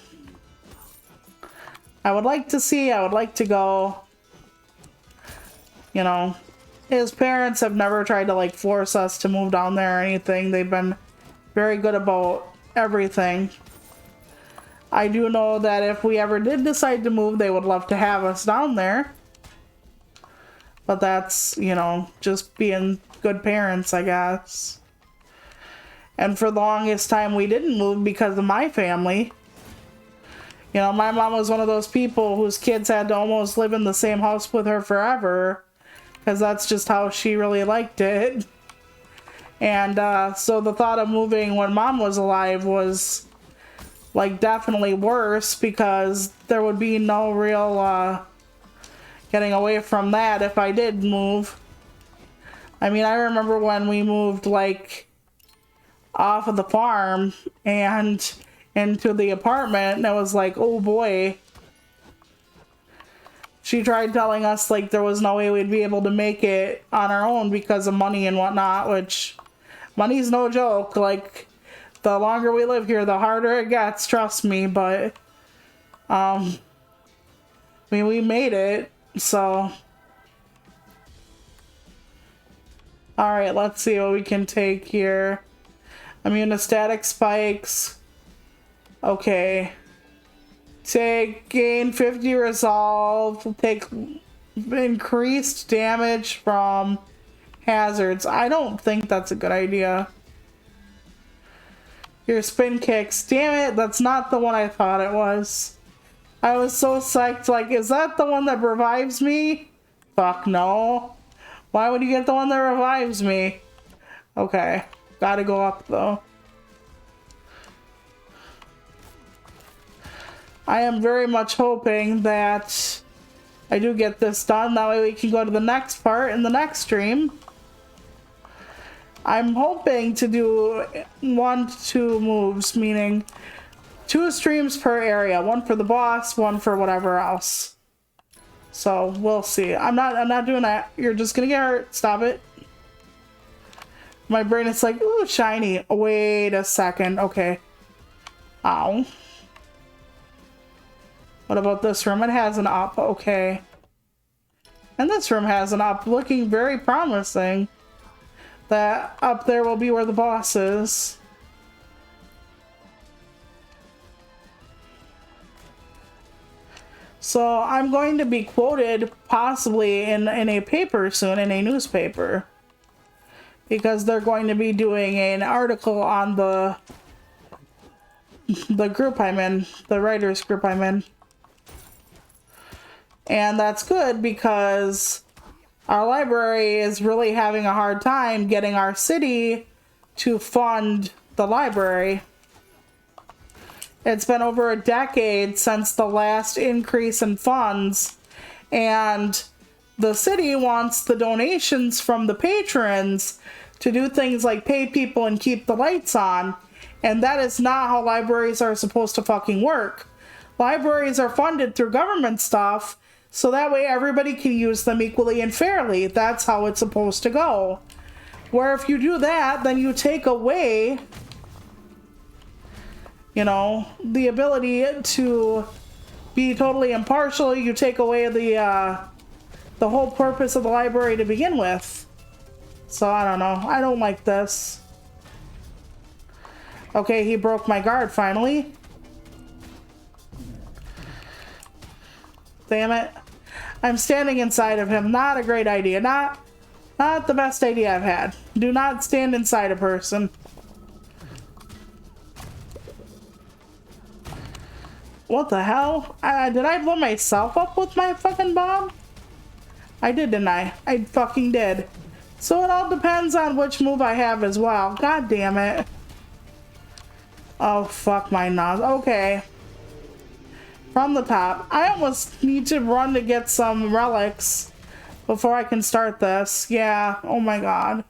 I would like to see, I would like to go. His parents have never tried to, force us to move down there or anything. They've been very good about everything. I do know that if we ever did decide to move, they would love to have us down there. But that's, just being good parents, I guess. And for the longest time, we didn't move because of my family. My mom was one of those people whose kids had to almost live in the same house with her forever. Because that's just how she really liked it. And so the thought of moving when mom was alive was, definitely worse. Because there would be no real getting away from that if I did move. I mean, I remember when we moved, like, off of the farm and into the apartment, and it was like, oh boy. She tried telling us, like, there was no way we'd be able to make it on our own because of money and whatnot, which, money's no joke. Like, the longer we live here, the harder it gets, trust me, but, I mean, we made it, so. Alright, let's see what we can take here. Immunostatic spikes. Okay. Gain 50 resolve. Take increased damage from hazards. I don't think that's a good idea. Your spin kicks. Damn it, that's not the one I thought it was. I was so psyched, like, is that the one that revives me? Fuck no. Why would you get the one that revives me? Okay, gotta go up though. I am very much hoping that I do get this done. That way we can go to the next part in the next stream. I'm hoping to do 1 to 2 moves, meaning 2 streams per area. 1 for the boss, 1 for whatever else. So we'll see. I'm not doing that. You're just gonna get hurt. Stop it. My brain is like, ooh, shiny. Wait a second. Okay. Ow. What about this room? It has an up. Okay. And this room has an up. Looking very promising. That up there will be where the boss is. So I'm going to be quoted possibly in a paper soon, in a newspaper. Because they're going to be doing an article on the group I'm in. The writers group I'm in. And that's good because our library is really having a hard time getting our city to fund the library. It's been over a decade since the last increase in funds, and the city wants the donations from the patrons to do things like pay people and keep the lights on, and that is not how libraries are supposed to fucking work. Libraries are funded through government stuff, so that way everybody can use them equally and fairly. That's how it's supposed to go. Where if you do that, then you take away, you know, the ability to be totally impartial. You take away the whole purpose of the library to begin with. So I don't know. I don't like this. Okay, he broke my guard finally. Damn it. I'm standing inside of him. Not a great idea. Not the best idea I've had. Do not stand inside a person. What the hell? Did I blow myself up with my fucking bomb? I did, didn't I? I fucking did. So it all depends on which move I have as well. God damn it. Oh, fuck my nose. Okay. From the top. I almost need to run to get some relics before I can start this. Yeah. Oh my god.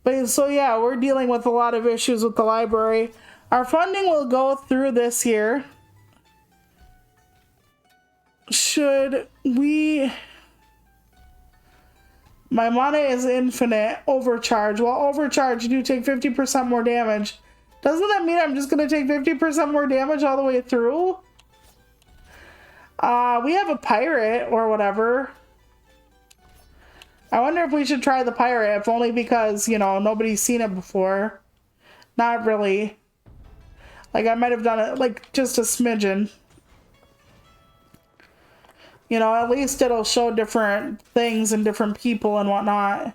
But so yeah, we're dealing with a lot of issues with the library. Our funding will go through this year. Should we... My mana is infinite. Overcharge. Well, overcharge, you do take 50% more damage. Doesn't that mean I'm just going to take 50% more damage all the way through? We have a pirate or whatever. I wonder if we should try the pirate, if only because, you know, nobody's seen it before. Not really. Like, I might have done it, like, just a smidgen. You know, at least it'll show different things and different people and whatnot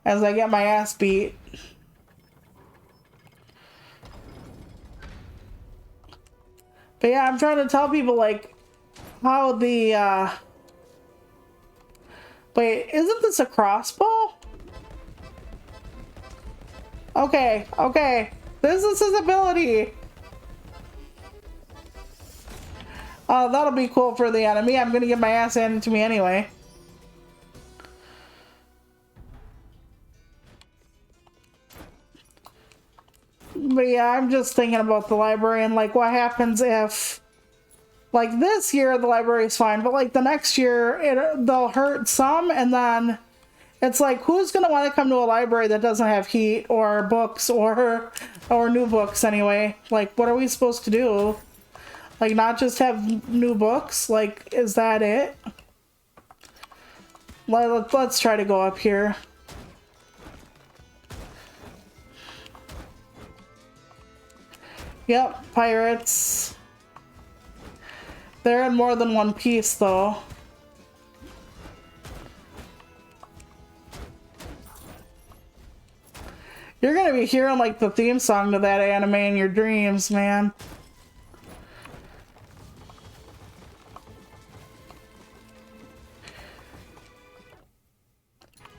as I get my ass beat. But yeah, I'm trying to tell people, like, how the, Wait, isn't this a crossbow? Okay, okay. This is his ability. Oh, that'll be cool for the enemy. I'm gonna get my ass handed to me anyway. yeah, I'm just thinking about the library and like what happens if, like, this year the library is fine, but like the next year they'll hurt some, and then it's like, who's gonna want to come to a library that doesn't have heat or books or new books anyway? Like, what are we supposed to do? Like, not just have new books? Like, is that it? Let's try to go up here. Yep, pirates. They're in more than one piece, though. You're gonna be hearing, like, the theme song to that anime in your dreams, man.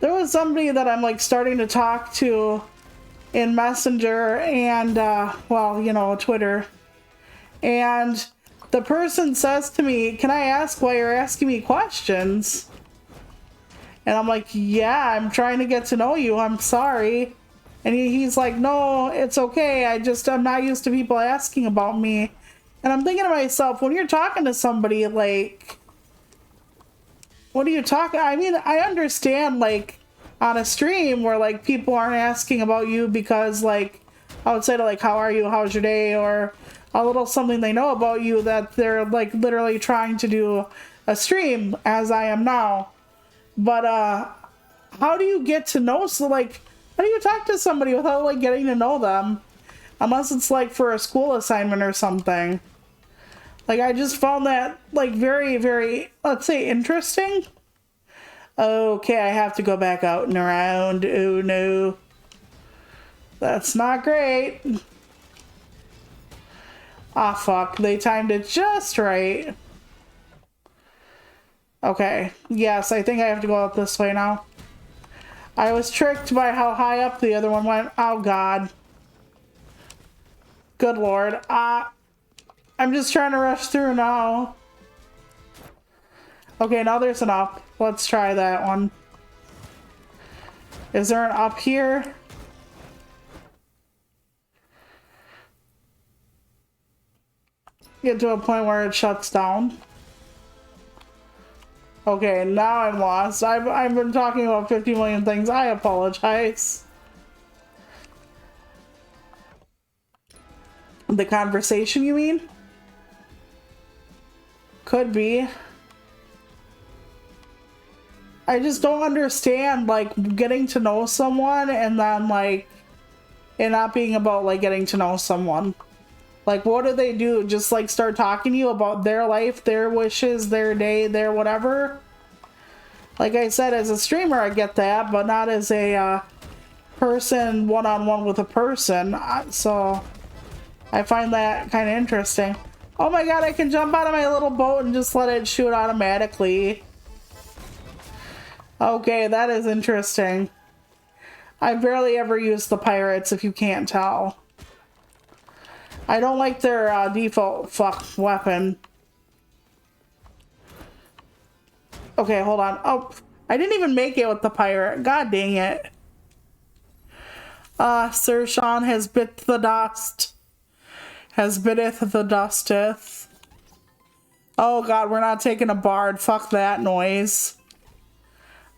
There was somebody that I'm, like, starting to talk to in Messenger and, well, you know, Twitter. And the person says to me, "Can I ask why you're asking me questions?" And I'm like, "Yeah, I'm trying to get to know you. I'm sorry." And he's like, "No, it's okay. I'm not used to people asking about me." And I'm thinking to myself, when you're talking to somebody, like, what are you talking? I mean, I understand, like, on a stream where, like, people aren't asking about you because, like, I would say to, like, how are you? How's your day? Or a little something they know about you that they're, like, literally trying to do a stream, as I am now. But, how do you get to know, so, like, how do you talk to somebody without, like, getting to know them? Unless it's, like, for a school assignment or something. Like, I just found that, like, very, very, let's say, interesting. Okay, I have to go back out and around. Oh, no. That's not great. Ah, fuck. They timed it just right. Okay. Yes, I think I have to go out this way now. I was tricked by how high up the other one went. Oh, God. Good Lord. I'm just trying to rush through now. Okay, now there's an up. Let's try that one. Is there an up here? Get to a point where it shuts down. Okay, now I'm lost. I've been talking about 50 million things. I apologize. The conversation, you mean? Could be. I just don't understand, like, getting to know someone and then, like, it not being about, like, getting to know someone. Like, what do they do? Just, like, start talking to you about their life, their wishes, their day, their whatever? Like I said, as a streamer, I get that, but not as a person one-on-one with a person. So, I find that kind of interesting. Oh my god, I can jump out of my little boat and just let it shoot automatically. Okay, that is interesting. I barely ever use the pirates, if you can't tell. I don't like their default weapon. Okay, hold on. Oh, I didn't even make it with the pirate. God dang it. Sir Sean has bit the dust. Has bitteth the dusteth. Oh god, we're not taking a bard. Fuck that noise.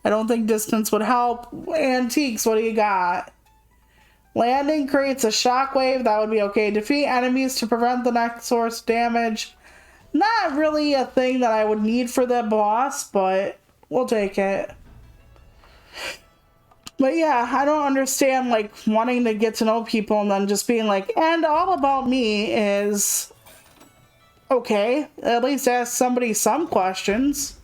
I don't think distance would help. Antiques, what do you got? Landing creates a shockwave. That would be okay. Defeat enemies to prevent the next source damage. Not really a thing that I would need for the boss, but we'll take it. But yeah, I don't understand, like, wanting to get to know people and then just being like, and all about me is... Okay, at least ask somebody some questions.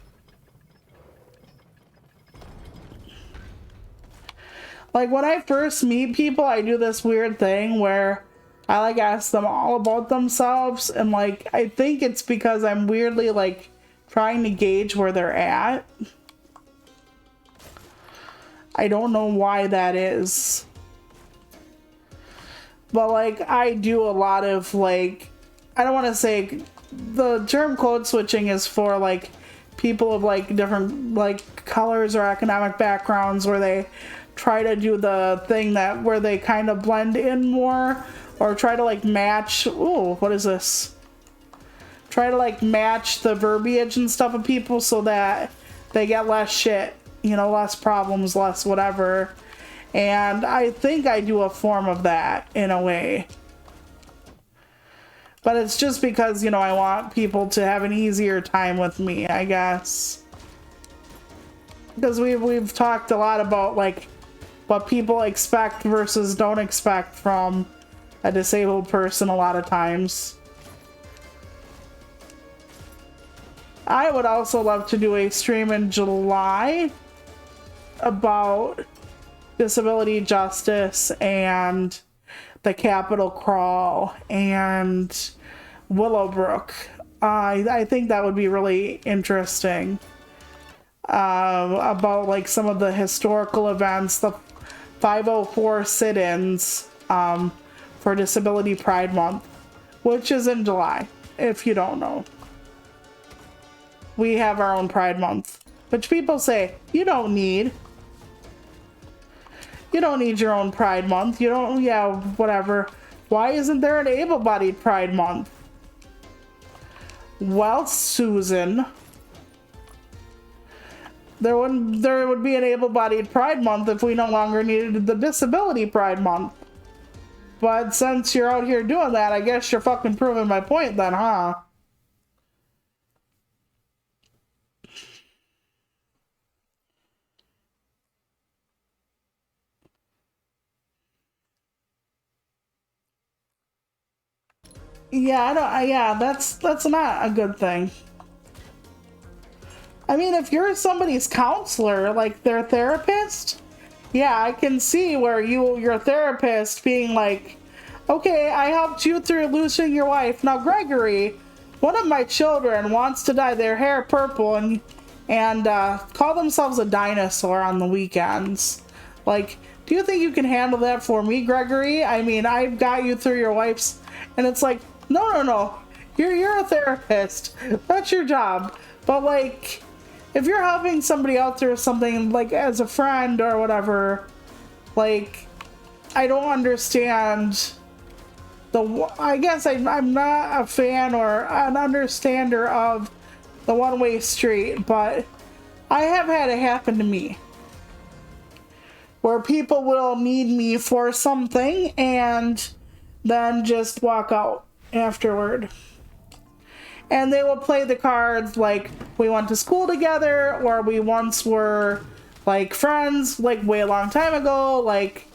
Like, when I first meet people, I do this weird thing where I, like, ask them all about themselves, and, like, I think it's because I'm weirdly, like, trying to gauge where they're at. I don't know why that is. But, like, I do a lot of, like, I don't want to say, the term code switching is for, like, people of, like, different, like, colors or economic backgrounds where they try to do the thing that where they kind of blend in more or try to like match, ooh, what is this? Try to like match the verbiage and stuff of people so that they get less shit, you know, less problems, less whatever. And I think I do a form of that in a way. But it's just because, you know, I want people to have an easier time with me, I guess. Because we've talked a lot about like what people expect versus don't expect from a disabled person a lot of times. I would also love to do a stream in July about disability justice and the Capitol Crawl and Willowbrook. I think that would be really interesting. About like some of the historical events, the 504 sit-ins for Disability Pride Month, which is in July, if you don't know. We have our own Pride Month, which people say, you don't need your own Pride Month. You don't, yeah, whatever. Why isn't there an able-bodied Pride Month? Well, Susan, there would be an able-bodied Pride Month if we no longer needed the Disability Pride Month. But since you're out here doing that, I guess you're fucking proving my point then, huh? Yeah, yeah, that's not a good thing. I mean, if you're somebody's counselor, like their therapist, yeah, I can see where your therapist being like, okay, I helped you through losing your wife. Now, Gregory, one of my children wants to dye their hair purple and call themselves a dinosaur on the weekends. Like, do you think you can handle that for me, Gregory? I mean, I've got you through your wife's, and it's like, no. You're a therapist. That's your job. But like, if you're helping somebody out through something, like as a friend or whatever, like, I don't understand I guess I'm not a fan or an understander of the one-way street, but I have had it happen to me where people will need me for something and then just walk out afterward. And they will play the cards like we went to school together, or we once were like friends like way a long time ago. Like,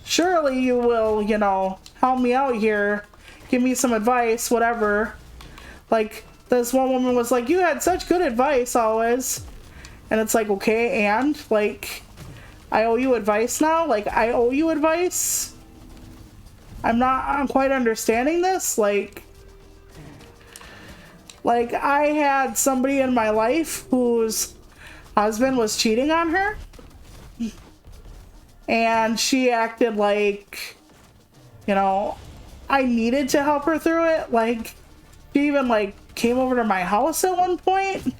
surely you will, you know, help me out here, give me some advice, whatever. Like, this one woman was like, you had such good advice always. And it's like, okay, and like, I owe you advice now? Like, I owe you advice? I'm quite understanding this. Like I had somebody in my life whose husband was cheating on her, and she acted like, you know, I needed to help her through it. Like, she even like came over to my house at one point,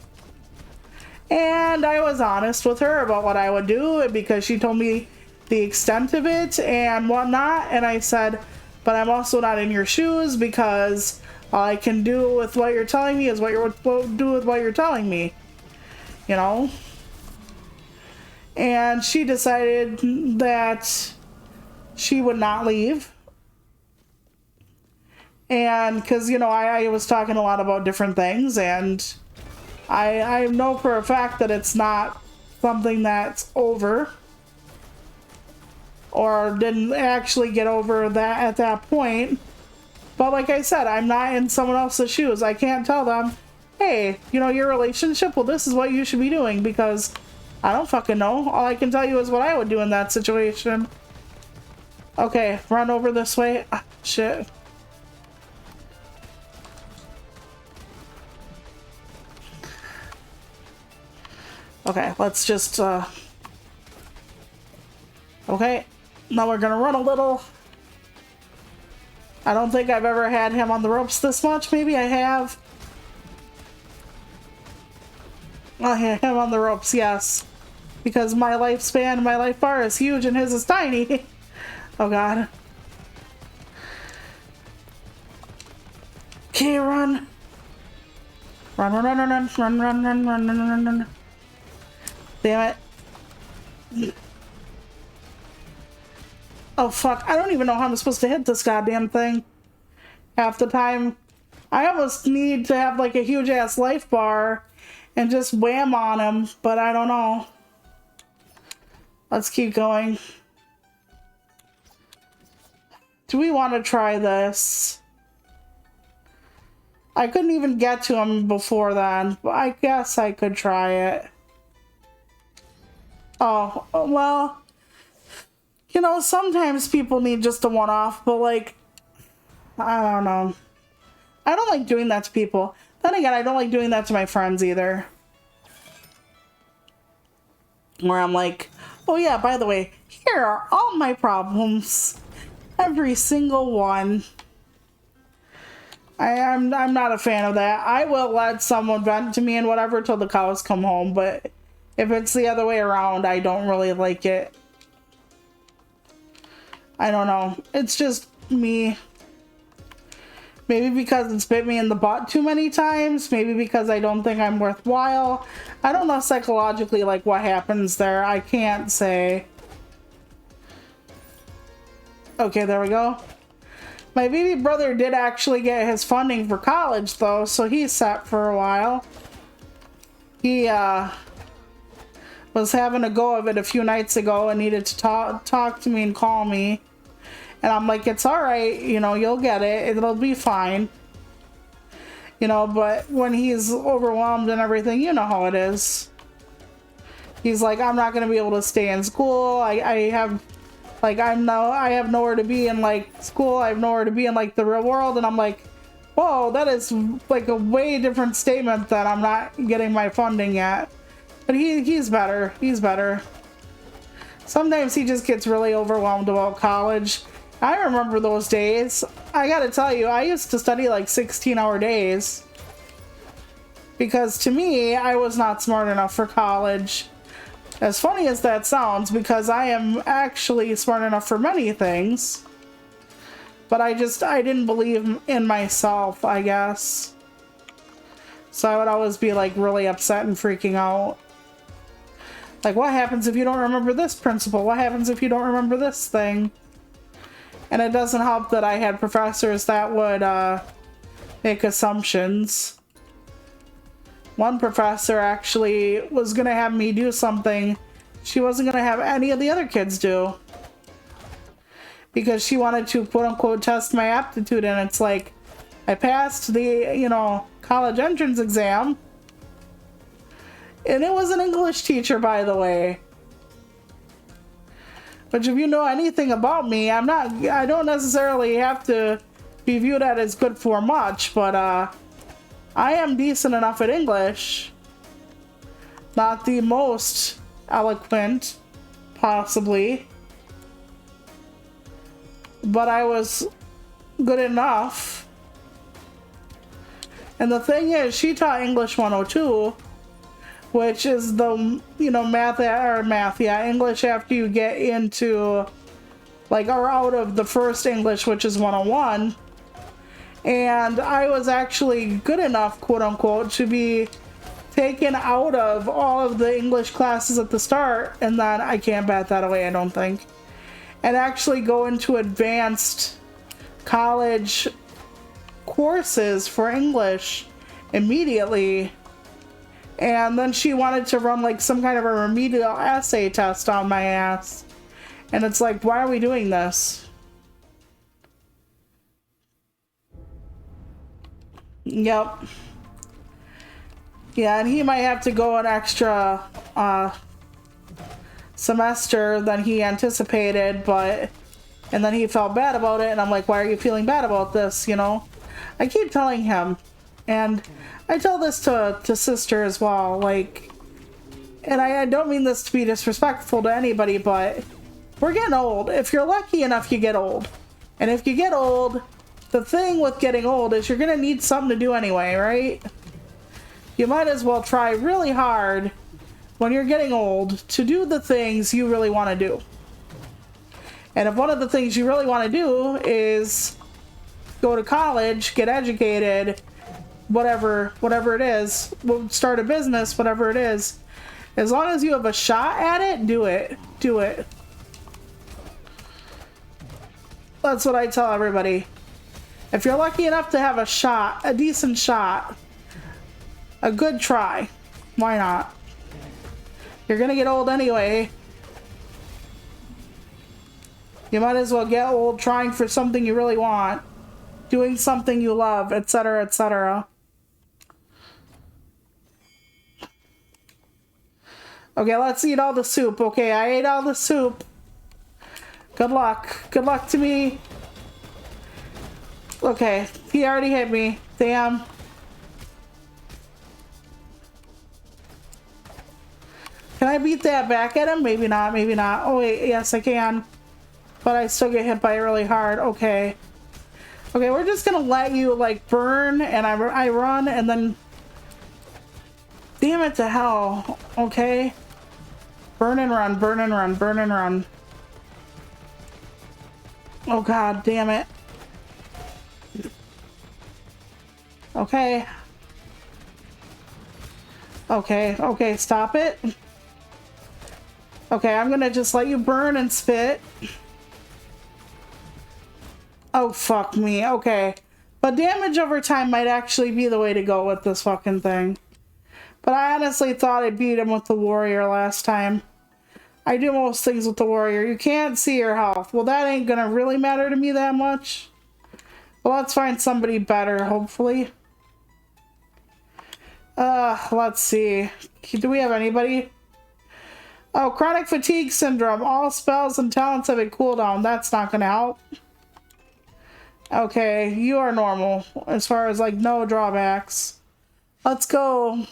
and I was honest with her about what I would do because she told me the extent of it and whatnot. And I said, but I'm also not in your shoes, because all I can do with what you're telling me is what you're do with what you're telling me, you know. And she decided that she would not leave. And because, you know, I was talking a lot about different things, and I know for a fact that it's not something that's over, or didn't actually get over that at that point. But like I said, I'm not in someone else's shoes. I can't tell them, hey, you know, your relationship, well, this is what you should be doing, because I don't fucking know. All I can tell you is what I would do in that situation. Okay, run over this way. Ah, shit. Okay, let's just, okay, now we're gonna run a little. I don't think I've ever had him on the ropes this much. Maybe I have. I had him on the ropes, yes. Because my lifespan, my life bar is huge and his is tiny. Oh god. Okay, run. Run, run, run, run, run, run, run, run, run, run, run, run. Damn it. Oh, fuck. I don't even know how I'm supposed to hit this goddamn thing. Half the time. I almost need to have like a huge ass life bar and just wham on him, but I don't know. Let's keep going. Do we want to try this? I couldn't even get to him before then, but I guess I could try it. Oh, well, you know, sometimes people need just a one-off, but like, I don't know. I don't like doing that to people. Then again, I don't like doing that to my friends either. Where I'm like, oh yeah, by the way, here are all my problems. Every single one. I'm not a fan of that. I will let someone vent to me and whatever till the cows come home, but if it's the other way around, I don't really like it. I don't know. It's just me. Maybe because it's bit me in the butt too many times. Maybe because I don't think I'm worthwhile. I don't know psychologically like what happens there. I can't say. Okay, there we go. My baby brother did actually get his funding for college though, so he's set for a while. He was having a go of it a few nights ago and needed to talk to me and call me. And I'm like, it's all right, you know, you'll get it. It'll be fine. You know, but when he's overwhelmed and everything, you know how it is. He's like, I'm not going to be able to stay in school. I have nowhere to be in like school. I have nowhere to be in like the real world. And I'm like, whoa, that is like a way different statement that I'm not getting my funding yet. But he's better. He's better. Sometimes he just gets really overwhelmed about college. I remember those days. I gotta tell you, I used to study like 16-hour days. Because to me, I was not smart enough for college. As funny as that sounds, because I am actually smart enough for many things. But I didn't believe in myself, I guess. So I would always be like really upset and freaking out. Like, what happens if you don't remember this principle? What happens if you don't remember this thing? And it doesn't help that I had professors that would make assumptions. One professor actually was going to have me do something she wasn't going to have any of the other kids do. Because she wanted to, quote-unquote, test my aptitude. And it's like, I passed the, you know, college entrance exam. And it was an English teacher, by the way. Which, if you know anything about me, I don't necessarily have to be viewed as good for much, but I am decent enough at English. Not the most eloquent, possibly. But I was good enough. And the thing is, she taught English 102. Which is the, you know, English after you get into, like, or out of the first English, which is 101. And I was actually good enough, quote unquote, to be taken out of all of the English classes at the start, and then I can't bat that away, I don't think. And actually go into advanced college courses for English immediately. And then she wanted to run like some kind of a remedial essay test on my ass. And it's like, why are we doing this? Yep. Yeah, and he might have to go an extra semester than he anticipated, but... And then he felt bad about it, and I'm like, why are you feeling bad about this, you know? I keep telling him, and... I tell this to sister as well, like, and I don't mean this to be disrespectful to anybody, but we're getting old. If you're lucky enough, you get old. And if you get old, the thing with getting old is you're going to need something to do anyway, right? You might as well try really hard when you're getting old to do the things you really want to do. And if one of the things you really want to do is go to college, get educated, whatever it is, we'll start a business, whatever it is. As long as you have a shot at it, do it. Do it. That's what I tell everybody. If you're lucky enough to have a shot, a decent shot, a good try, why not? You're gonna get old anyway. You might as well get old trying for something you really want, doing something you love, etc., etc. Okay, let's eat all the soup. Okay, I ate all the soup. Good luck. Good luck to me. Okay, he already hit me. Damn. Can I beat that back at him? Maybe not, maybe not. Oh wait, yes I can. But I still get hit by it really hard. Okay. Okay, we're just gonna let you like burn and I run and then... Damn it to hell. Okay. Burn and run, burn and run, burn and run. Oh god, damn it. Okay. Okay, okay, stop it. Okay, I'm gonna just let you burn and spit. Oh, fuck me. Okay. But damage over time might actually be the way to go with this fucking thing. But I honestly thought I beat him with the warrior last time. I do most things with the warrior. You can't see your health. Well, that ain't gonna really matter to me that much. Well, let's find somebody better, hopefully. Let's see. Do we have anybody? Oh, chronic fatigue syndrome. All spells and talents have a cooldown. That's not gonna help. Okay, you are normal as far as like no drawbacks. Let's go.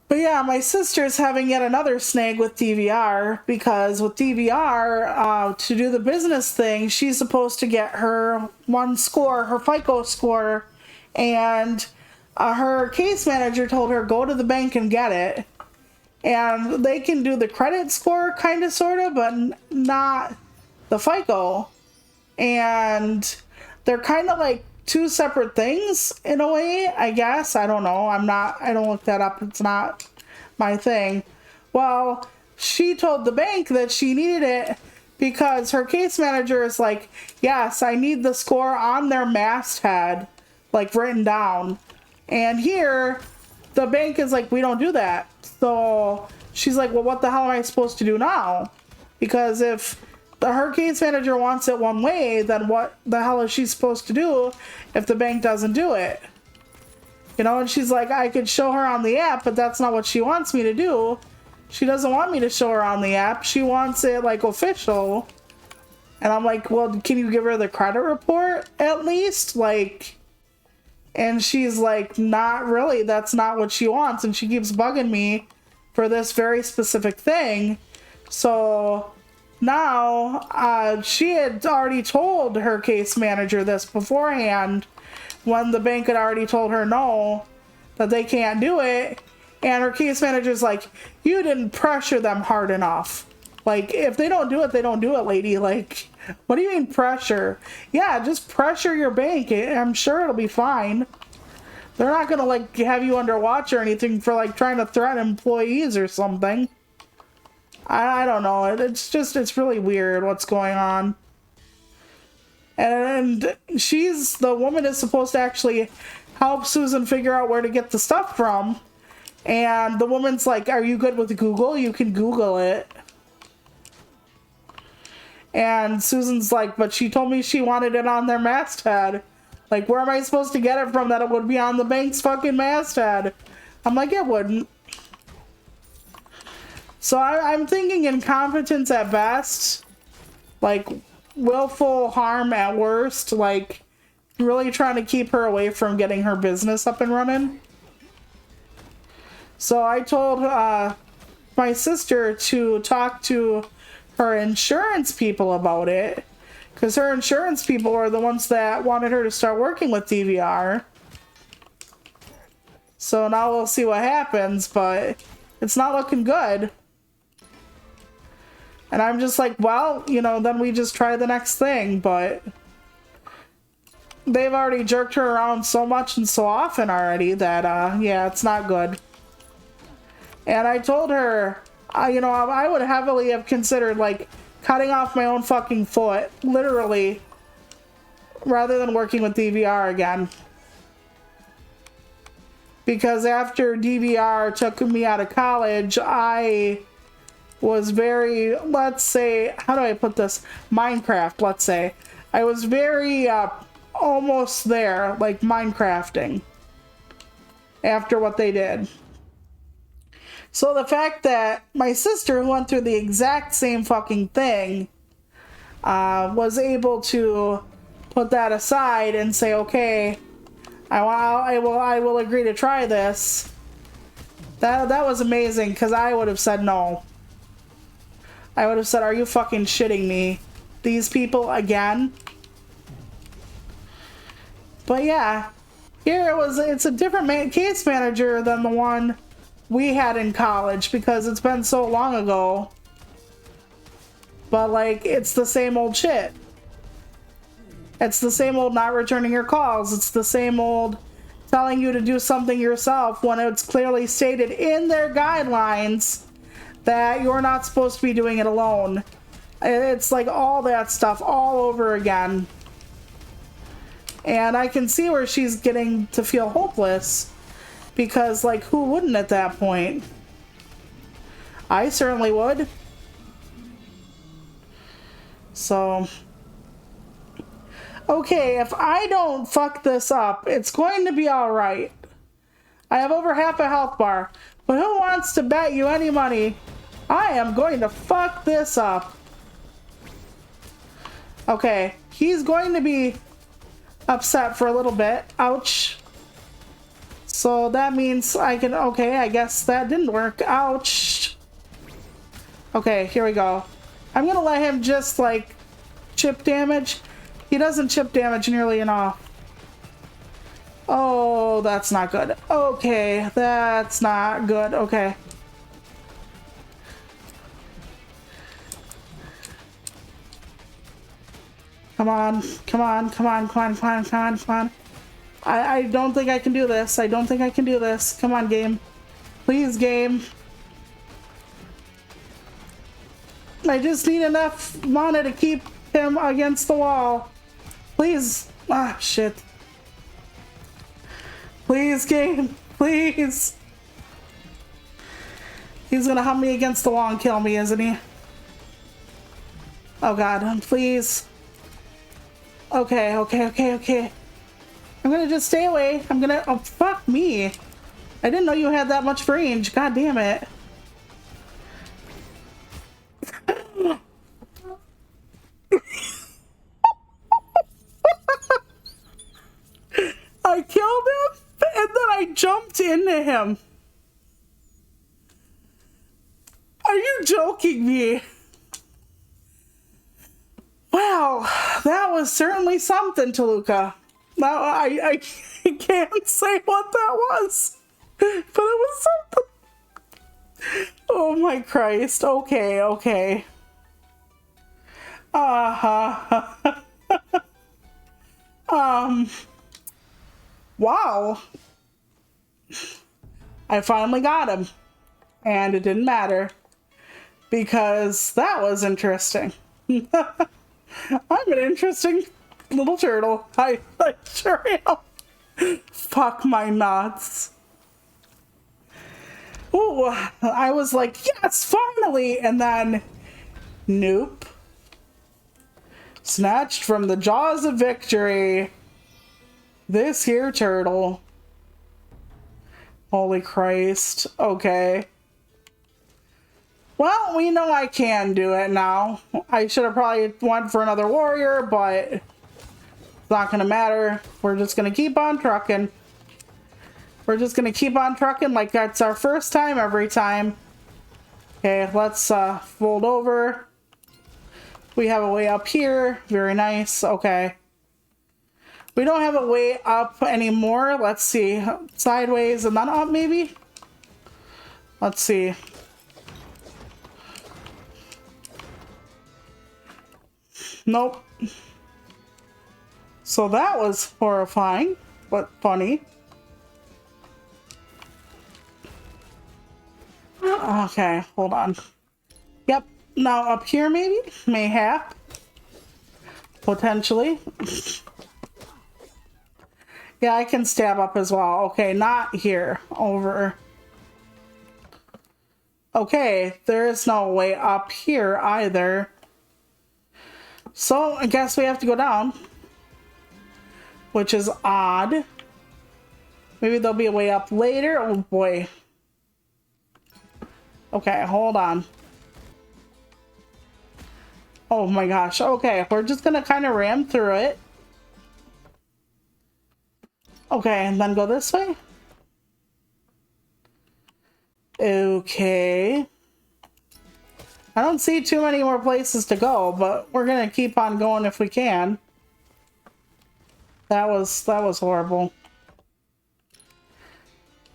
But yeah, my sister's having yet another snag with DVR because with DVR, to do the business thing, she's supposed to get her one score, her FICO score, and her case manager told her go to the bank and get it. And they can do the credit score kind of sort of, but not the FICO. And they're kind of like two separate things in a way, I guess. I don't know. I don't look that up. It's not my thing. Well, she told the bank that she needed it because her case manager is like, yes, I need the score on their masthead, like written down. And here, the bank is like, we don't do that. So she's like, well, what the hell am I supposed to do now? Because if her case manager wants it one way, then what the hell is she supposed to do if the bank doesn't do it? You know, and she's like, I could show her on the app, but that's not what she wants me to do. She doesn't want me to show her on the app. She wants it like official. And I'm like, well, can you give her the credit report at least? Like, and she's like, not really. That's not what she wants. And she keeps bugging me for this very specific thing. So now, she had already told her case manager this beforehand when the bank had already told her no, that they can't do it. And her case manager's like, you didn't pressure them hard enough. Like, if they don't do it, they don't do it, lady. Like, what do you mean pressure? Yeah, just pressure your bank. I'm sure it'll be fine. They're not gonna, like, have you under watch or anything for, like, trying to threaten employees or something. I don't know. It's really weird what's going on. And the woman is supposed to actually help Susan figure out where to get the stuff from. And the woman's like, are you good with Google? You can Google it. And Susan's like, but she told me she wanted it on their masthead. Like, where am I supposed to get it from that it would be on the bank's fucking masthead? I'm like, it wouldn't. So I'm thinking incompetence at best, like willful harm at worst, like really trying to keep her away from getting her business up and running. So I told my sister to talk to her insurance people about it, because her insurance people are the ones that wanted her to start working with DVR. So now we'll see what happens, but it's not looking good. And I'm just like, well, you know, then we just try the next thing, but they've already jerked her around so much and so often already that, yeah, it's not good. And I told her, you know, I would heavily have considered, like, cutting off my own fucking foot, literally, rather than working with DVR again. Because after DVR took me out of college, I was very, let's say, how do I put this? Minecraft, let's say. I was very, almost there, like Minecrafting, after what they did. So the fact that my sister, who went through the exact same fucking thing, was able to put that aside and say, okay, I will agree to try this. That was amazing, because I would have said no. I would have said, are you fucking shitting me? These people again? But yeah, here it's a different case manager than the one we had in college, because it's been so long ago. But like, it's the same old shit. It's the same old not returning your calls. It's the same old telling you to do something yourself when it's clearly stated in their guidelines that you're not supposed to be doing it alone. It's like all that stuff all over again. And I can see where she's getting to feel hopeless, because like, who wouldn't at that point? I certainly would. So, okay, if I don't fuck this up, it's going to be all right. I have over half a health bar, but who wants to bet you any money I am going to fuck this up? Okay, he's going to be upset for a little bit. Ouch. So that means I can, okay, I guess that didn't work. Ouch. Okay, here we go. I'm gonna let him just like chip damage. He doesn't chip damage nearly enough. Oh, that's not good. Okay, that's not good. Okay. Come on, come on, come on, come on, come on, come on, come on. I don't think I can do this. I don't think I can do this. Come on, game. Please, game. I just need enough mana to keep him against the wall. Please. Ah, shit. Please, game. Please. He's gonna hump me against the wall and kill me, isn't he? Oh, God. Please. Okay, okay, okay, okay. I'm gonna just stay away. I'm gonna... Oh, fuck me. I didn't know you had that much range. God damn it. I killed him, and then I jumped into him. Are you joking me? Wow, that was certainly something, Toluca. Now, I can't say what that was, but it was something. Oh my Christ. Okay, okay. Wow. I finally got him. And it didn't matter, because that was interesting. I'm an interesting little turtle. I sure am. Fuck my nuts. Ooh, I was like, yes, finally! And then, nope. Snatched from the jaws of victory. This here turtle. Holy Christ. Okay. Well, we know I can do it now. I should have probably went for another warrior, but it's not gonna matter. We're just gonna keep on trucking. We're just gonna keep on trucking like that's our first time every time. Okay, let's fold over. We have a way up here. Very nice. Okay. We don't have a way up anymore. Let's see. Sideways and then up, maybe? Let's see. Nope. So that was horrifying, but funny. Okay, hold on. Yep, now up here maybe? Mayhap. Potentially. Yeah, I can stab up as well. Okay, not here. Over. Okay, there is no way up here either. So, I guess we have to go down. Which is odd. Maybe there'll be a way up later. Oh boy. Okay, hold on. Oh my gosh. Okay, we're just gonna kind of ram through it. Okay, and then go this way. Okay. I don't see too many more places to go, but we're gonna keep on going if we can. That was horrible.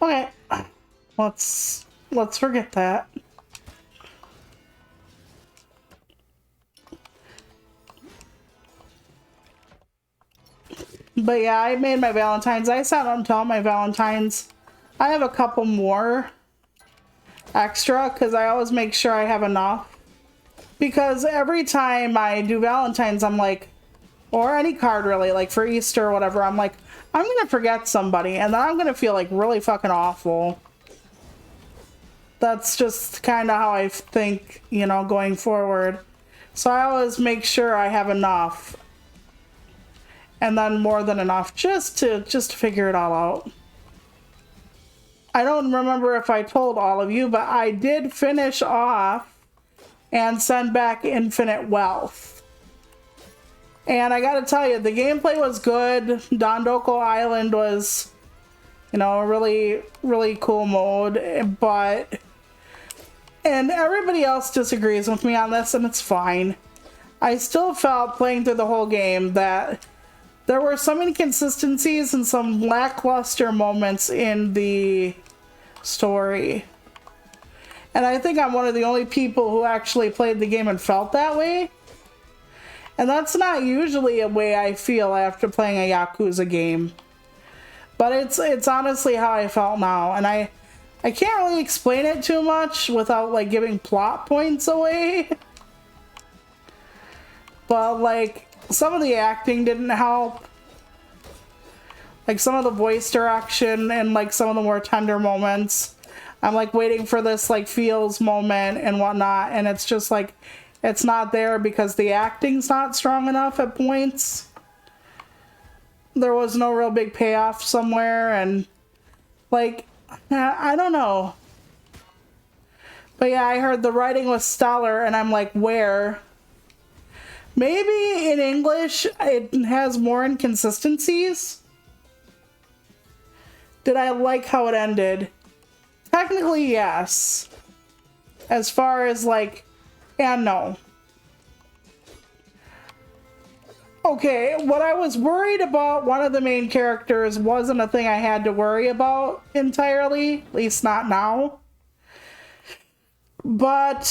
Okay. Let's forget that. But yeah, I made my Valentines. I sat on top of my Valentines. I have a couple more extra because I always make sure I have enough. Because every time I do Valentines, I'm like, or any card really, like for Easter or whatever, I'm like, I'm gonna forget somebody and then I'm gonna feel like really fucking awful. That's just kind of how I think, you know, going forward. So I always make sure I have enough. And then more than enough just to figure it all out. I don't remember if I told all of you, but I did finish off and send back Infinite Wealth. And I gotta tell you, the gameplay was good. Dondoko Island was, you know, a really, really cool mode, but... And everybody else disagrees with me on this, and it's fine. I still felt, playing through the whole game, that there were some inconsistencies and some lackluster moments in the story. And I think I'm one of the only people who actually played the game and felt that way. And that's not usually a way I feel after playing a Yakuza game. But it's honestly how I felt now. And I can't really explain it too much without like giving plot points away. But like, some of the acting didn't help. Like some of the voice direction and like some of the more tender moments. I'm like waiting for this like feels moment and whatnot, and it's just like, it's not there because the acting's not strong enough at points. There was no real big payoff somewhere, and like, I don't know. But yeah, I heard the writing was stellar, and I'm like, where? Maybe in English it has more inconsistencies. Did I like how it ended? Technically, yes. As far as like, and no. Okay, what I was worried about, one of the main characters, wasn't a thing I had to worry about entirely, at least not now. But,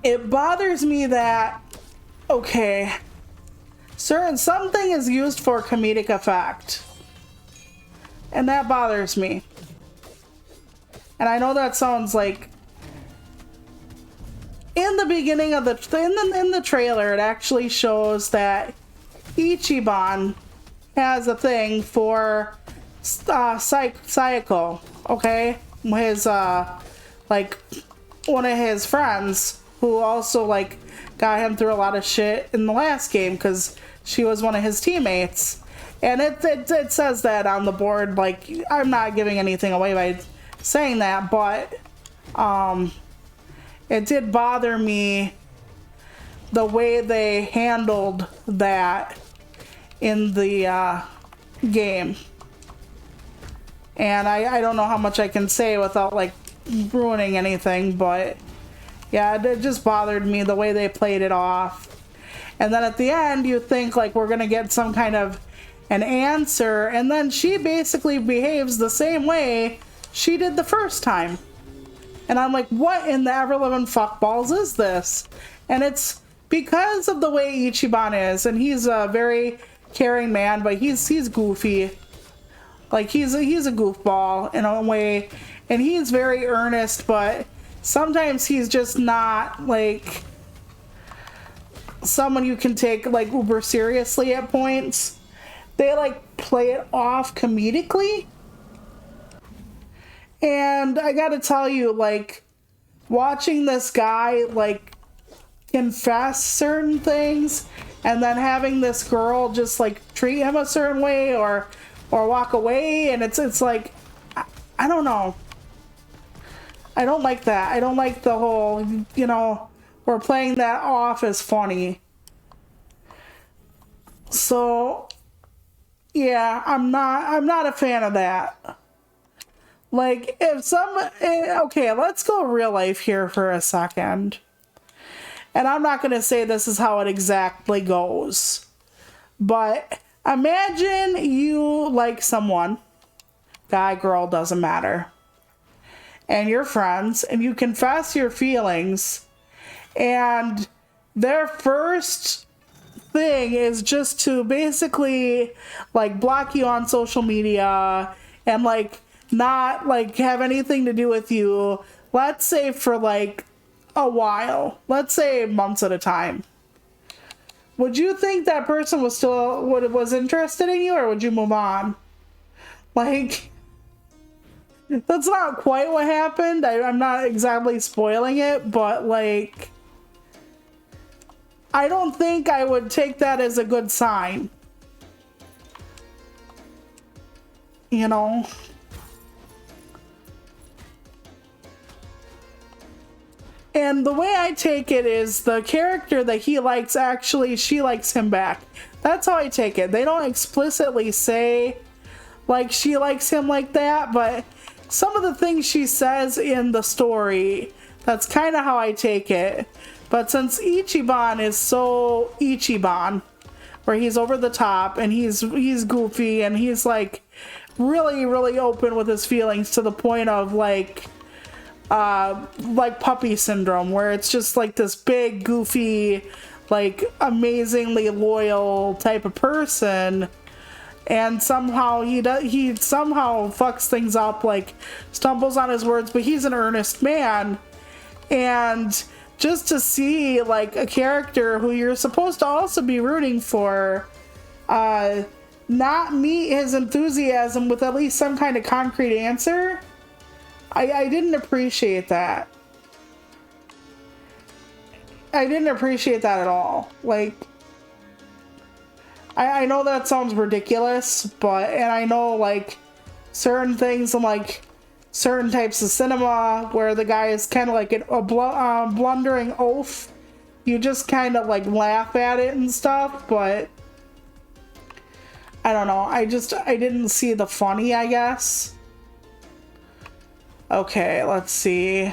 it bothers me that, okay, something is used for comedic effect. And that bothers me. And I know that sounds like, in the beginning of in the trailer, it actually shows that Ichiban has a thing for Sayako, okay? His, like, one of his friends who also, like, got him through a lot of shit in the last game because she was one of his teammates. And it says that on the board, like, I'm not giving anything away by saying that, but, it did bother me the way they handled that in the game. And I don't know how much I can say without like ruining anything, but yeah, it just bothered me the way they played it off. And then at the end you think like we're gonna get some kind of an answer, and then she basically behaves the same way she did the first time. And I'm like, what in the ever-living fuckballs is this? And it's because of the way Ichiban is, and he's a very caring man, but he's goofy. Like he's a goofball in a way, and he's very earnest, but sometimes he's just not like someone you can take like uber seriously at points. They like play it off comedically. And I gotta tell you, like, watching this guy like confess certain things and then having this girl just like treat him a certain way or walk away, and it's like I don't know. I don't like that. I don't like the whole, you know, we're playing that off as funny. So yeah, I'm not a fan of that. Like if okay, let's go real life here for a second. And I'm not going to say this is how it exactly goes. But imagine you like someone, guy, girl, doesn't matter. And you're friends and you confess your feelings, and their first thing is just to basically like block you on social media and like not like have anything to do with you, let's say for like a while, let's say months at a time. Would you think that person was interested in you, or would you move on? Like, that's not quite what happened. I'm not exactly spoiling it, but like, I don't think I would take that as a good sign. You know? And the way I take it is the character that he likes, actually, she likes him back. That's how I take it. They don't explicitly say, like, she likes him like that, but some of the things she says in the story, that's kind of how I take it. But since Ichiban is so Ichiban, where he's over the top and he's goofy and he's like really, really open with his feelings to the point of like puppy syndrome, where it's just like this big, goofy, like amazingly loyal type of person, and somehow he somehow fucks things up, like stumbles on his words, but he's an earnest man. And just to see like a character who you're supposed to also be rooting for not meet his enthusiasm with at least some kind of concrete answer, I didn't appreciate that. I didn't appreciate that at all. Like, I know that sounds ridiculous, and I know like certain things in like certain types of cinema where the guy is kind of like a blundering oaf, you just kind of like laugh at it and stuff, but I don't know. I didn't see the funny, I guess. Okay, let's see.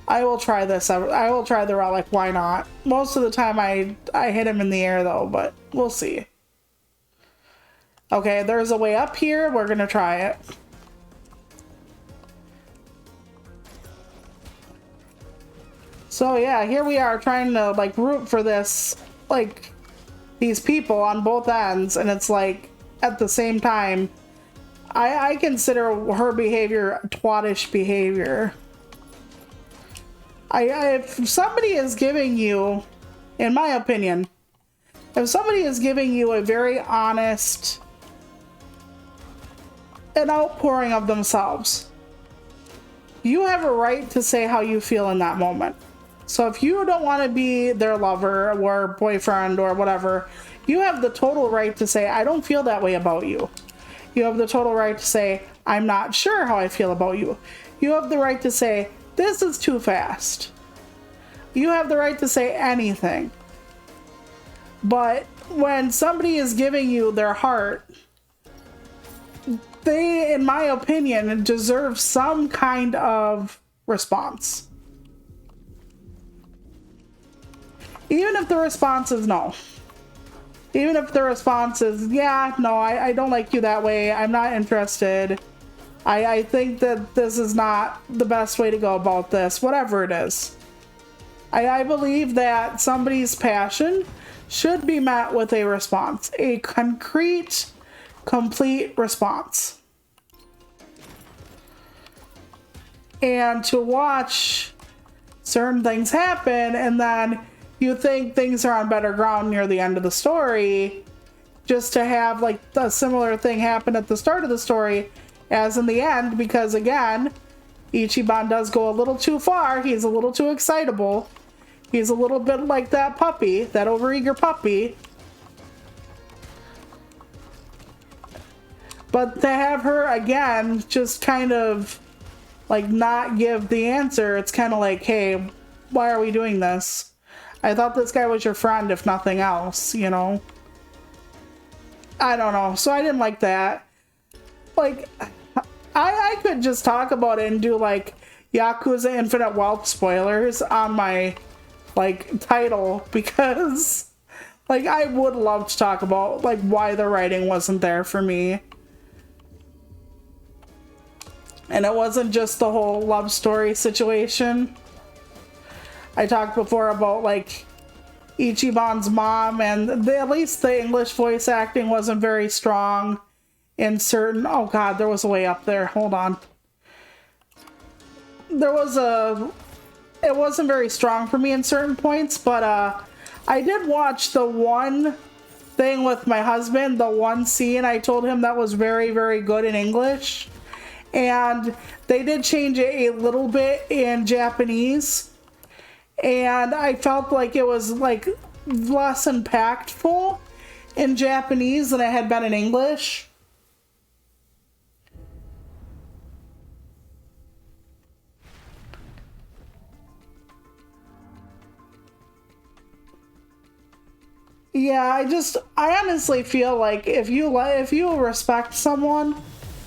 I will try this. I will try the relic. Why not? Most of the time I hit him in the air though, but we'll see. Okay, there's a way up here. We're gonna try it. So yeah, here we are trying to like root for this, like these people on both ends, and it's like at the same time, I consider her behavior twatish behavior. If somebody is giving you, in my opinion, if somebody is giving you a very honest, an outpouring of themselves, you have a right to say how you feel in that moment. So if you don't want to be their lover or boyfriend or whatever, you have the total right to say, I don't feel that way about you. You have the total right to say, I'm not sure how I feel about you. You have the right to say, this is too fast. You have the right to say anything. But when somebody is giving you their heart, they, in my opinion, deserve some kind of response. Even if the response is no. Even if the response is, yeah, no, I don't like you that way. I'm not interested. I think that this is not the best way to go about this. Whatever it is. I believe that somebody's passion should be met with a response, a concrete, complete response. And to watch certain things happen and then you think things are on better ground near the end of the story, just to have like a similar thing happen at the start of the story as in the end, because again, Ichiban does go a little too far. He's a little too excitable. He's a little bit like that puppy, that overeager puppy. But to have her again just kind of like not give the answer, it's kind of like, hey, why are we doing this? I thought this guy was your friend, if nothing else, you know? I don't know. So I didn't like that. Like, I could just talk about it and do like Yakuza Infinite Wealth spoilers on my like title, because like I would love to talk about like why the writing wasn't there for me. And it wasn't just the whole love story situation. I talked before about like Ichiban's mom, and at least the English voice acting wasn't very strong in certain... Oh god, there was a way up there. Hold on. There was a... It wasn't very strong for me in certain points, but I did watch the one thing with my husband, the one scene I told him that was very, very good in English. And they did change it a little bit in Japanese. And I felt like it was like less impactful in Japanese than it had been in English. Yeah, I honestly feel like if you respect someone,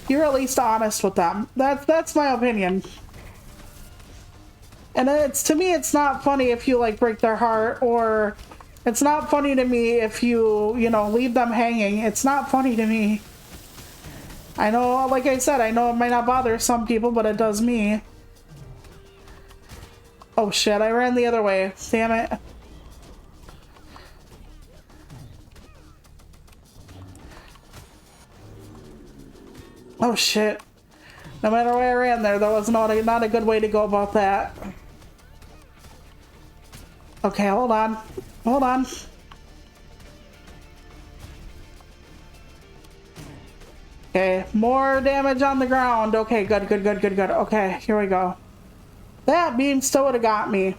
you're at least honest with them. That's my opinion. And to me, it's not funny if you like break their heart, or it's not funny to me if you know, leave them hanging. It's not funny to me. I know, like I said, I know it might not bother some people, but it does me. Oh shit, I ran the other way. Damn it. Oh shit. No matter where I ran there was not a good way to go about that. Okay, hold on. Hold on. Okay, more damage on the ground. Okay, good. Okay, here we go. That beam still would have got me.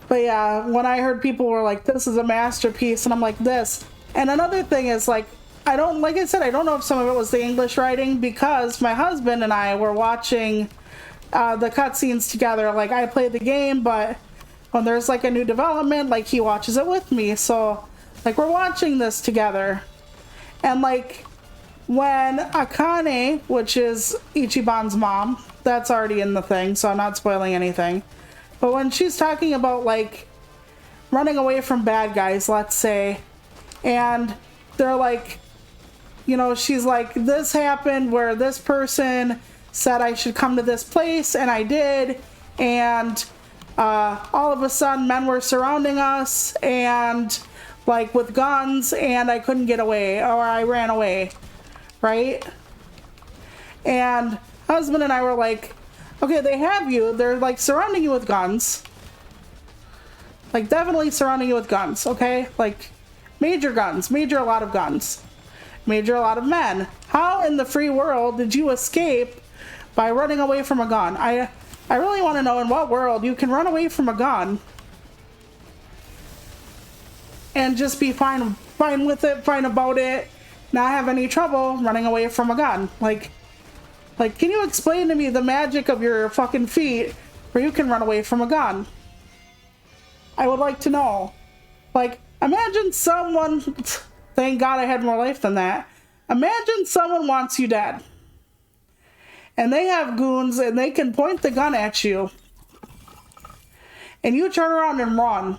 But yeah, when I heard people were like, this is a masterpiece, and I'm like, this. And another thing is, like I don't know if some of it was the English writing, because my husband and I were watching the cutscenes together. Like, I play the game, but when there's like a new development, like he watches it with me. So like we're watching this together. And like when Akane, which is Ichiban's mom, that's already in the thing, so I'm not spoiling anything. But when she's talking about like running away from bad guys, let's say, and they're like, you know, she's like, this happened where this person said I should come to this place, and I did, and all of a sudden men were surrounding us, and like with guns, and I couldn't get away, or I ran away, right? And husband and I were like, okay, they have you, they're like surrounding you with guns, like definitely surrounding you with guns, okay? Like major guns, major a lot of guns, major a lot of men. How in the free world did you escape by running away from a gun? I really want to know in what world you can run away from a gun and just be fine with it, fine about it, not have any trouble running away from a gun. Like, can you explain to me the magic of your fucking feet where you can run away from a gun? I would like to know. Like, imagine someone, thank God I had more life than that. Imagine someone wants you dead. And they have goons and they can point the gun at you. And you turn around and run.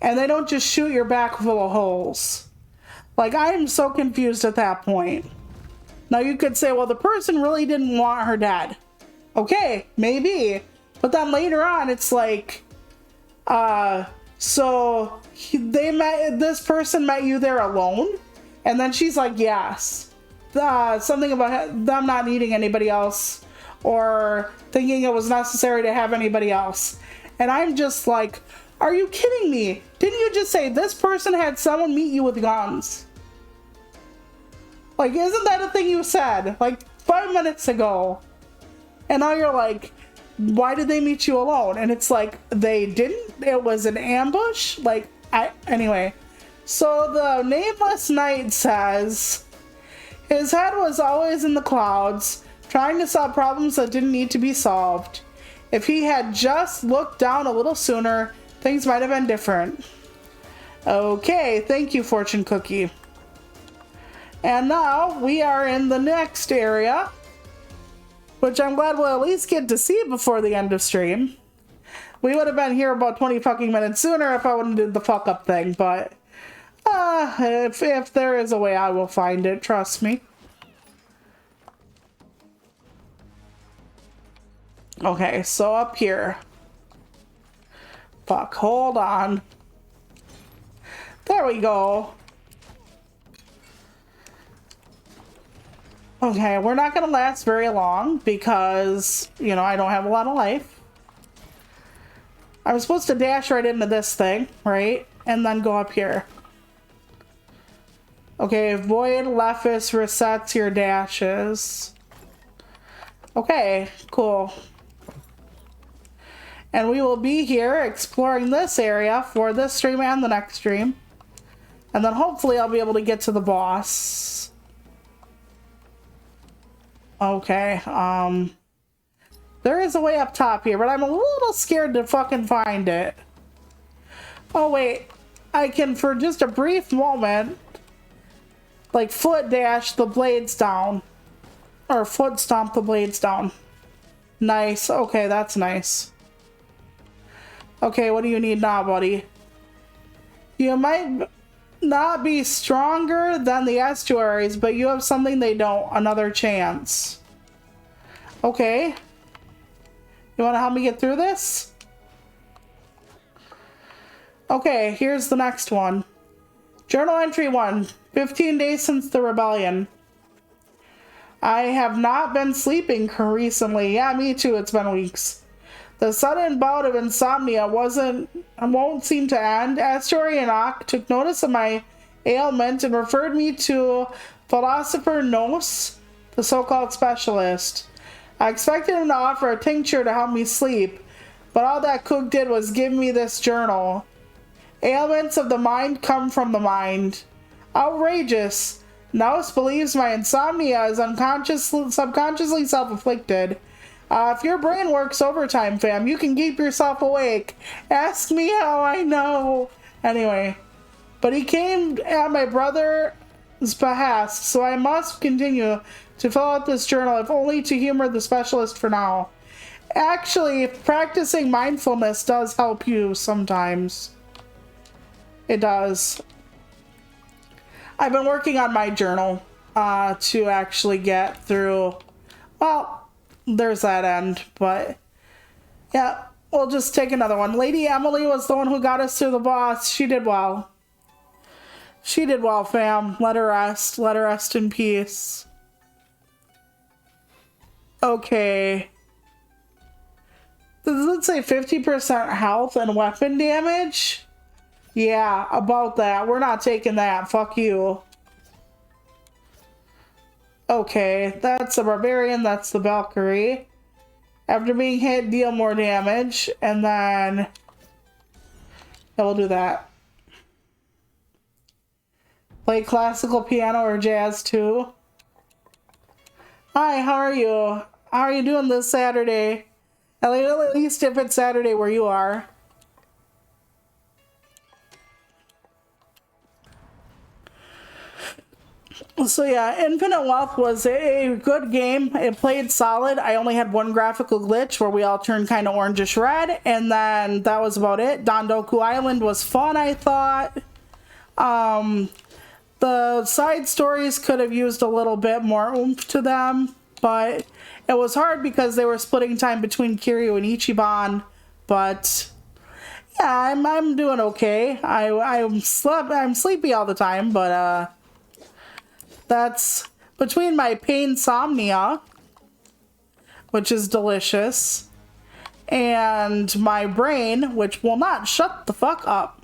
And they don't just shoot your back full of holes. Like, I am so confused at that point. Now you could say, well, the person really didn't want her dead. Okay, maybe. But then later on, it's like, this person met you there alone? And then she's like, yes. Something about them not needing anybody else or thinking it was necessary to have anybody else. And I'm just like, are you kidding me? Didn't you just say this person had someone meet you with guns? Like, isn't that a thing you said like 5 minutes ago? And now you're like, why did they meet you alone? And it's like, they didn't. It was an ambush. Like, anyway. So the Nameless Knight says, his head was always in the clouds, trying to solve problems that didn't need to be solved. If he had just looked down a little sooner, things might have been different. Okay, thank you, Fortune Cookie. And now we are in the next area, which I'm glad we'll at least get to see before the end of stream. We would have been here about 20 fucking minutes sooner if I wouldn't did the fuck up thing, but if there is a way, I will find it, trust me. Okay, so up here. Fuck, hold on. There we go. Okay, we're not gonna last very long because, you know, I don't have a lot of life. I was supposed to dash right into this thing, right? And then go up here. Okay, Void Lephus resets your dashes. Okay, cool. And we will be here exploring this area for this stream and the next stream. And then hopefully I'll be able to get to the boss. Okay, there is a way up top here, but I'm a little scared to fucking find it. Oh wait, I can for just a brief moment, like foot dash the blades down. Or foot stomp the blades down. Nice, okay, that's nice. Okay, what do you need now, buddy? You might not be stronger than the estuaries, but you have something they don't. Another chance. Okay. You want to help me get through this? Okay, here's the next one. Journal entry 1. 15 days since the rebellion. I have not been sleeping recently. Yeah, me too. It's been weeks. The sudden bout of insomnia won't seem to end. Astorianok took notice of my ailment and referred me to Philosopher Nos, the so-called specialist. I expected him to offer a tincture to help me sleep, but all that Cook did was give me this journal. Ailments of the mind come from the mind. Outrageous. Nos believes my insomnia is subconsciously self-inflicted. If your brain works overtime, fam, you can keep yourself awake. Ask me how I know. Anyway, but he came at my brother's behest, so I must continue to fill out this journal, if only to humor the specialist for now. Actually, practicing mindfulness does help you sometimes. It does. I've been working on my journal to actually get through, well, there's that end, but yeah, we'll just take another one. Lady Emily was the one who got us to the boss. She did well. She did well, fam. Let her rest. Let her rest in peace. Okay. Does it say 50% health and weapon damage? Yeah, about that. We're not taking that. Fuck you. Okay, that's a barbarian, that's the Valkyrie. After being hit, deal more damage, and then yeah, we'll do that. Play classical piano or jazz too. Hi, how are you? How are you doing this Saturday? At least if it's Saturday where you are. So yeah, Infinite Wealth was a good game. It played solid. I only had one graphical glitch where we all turned kind of orangish red, and then that was about it. Dondoku Island was fun, I thought. The side stories could have used a little bit more oomph to them, but it was hard because they were splitting time between Kiryu and Ichiban. But yeah, I'm doing okay. I'm sleepy all the time, but that's between my pain insomnia, which is delicious, and my brain, which will not shut the fuck up.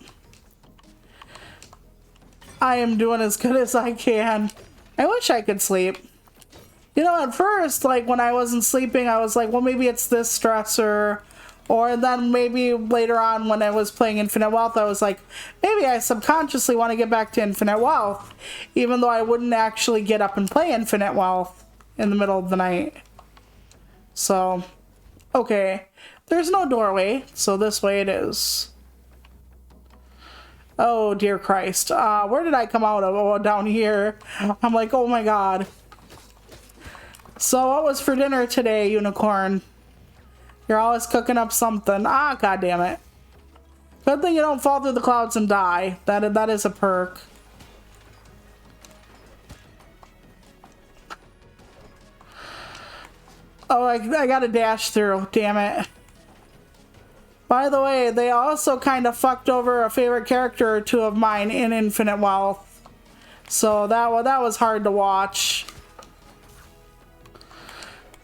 I am doing as good as I can. I wish I could sleep. You know, at first, like, when I wasn't sleeping, I was like, well, maybe it's this stressor. Or then maybe later on when I was playing Infinite Wealth, I was like, maybe I subconsciously want to get back to Infinite Wealth, even though I wouldn't actually get up and play Infinite Wealth in the middle of the night. So, okay. There's no doorway, so this way it is. Oh, dear Christ. Where did I come out of? Oh, down here. I'm like, oh my god. So what was for dinner today, Unicorn? You're always cooking up something. Ah, god damn it. Good thing you don't fall through the clouds and die. That is a perk. Oh, I gotta dash through. Damn it. By the way, they also kind of fucked over a favorite character or two of mine in Infinite Wealth. So that was hard to watch.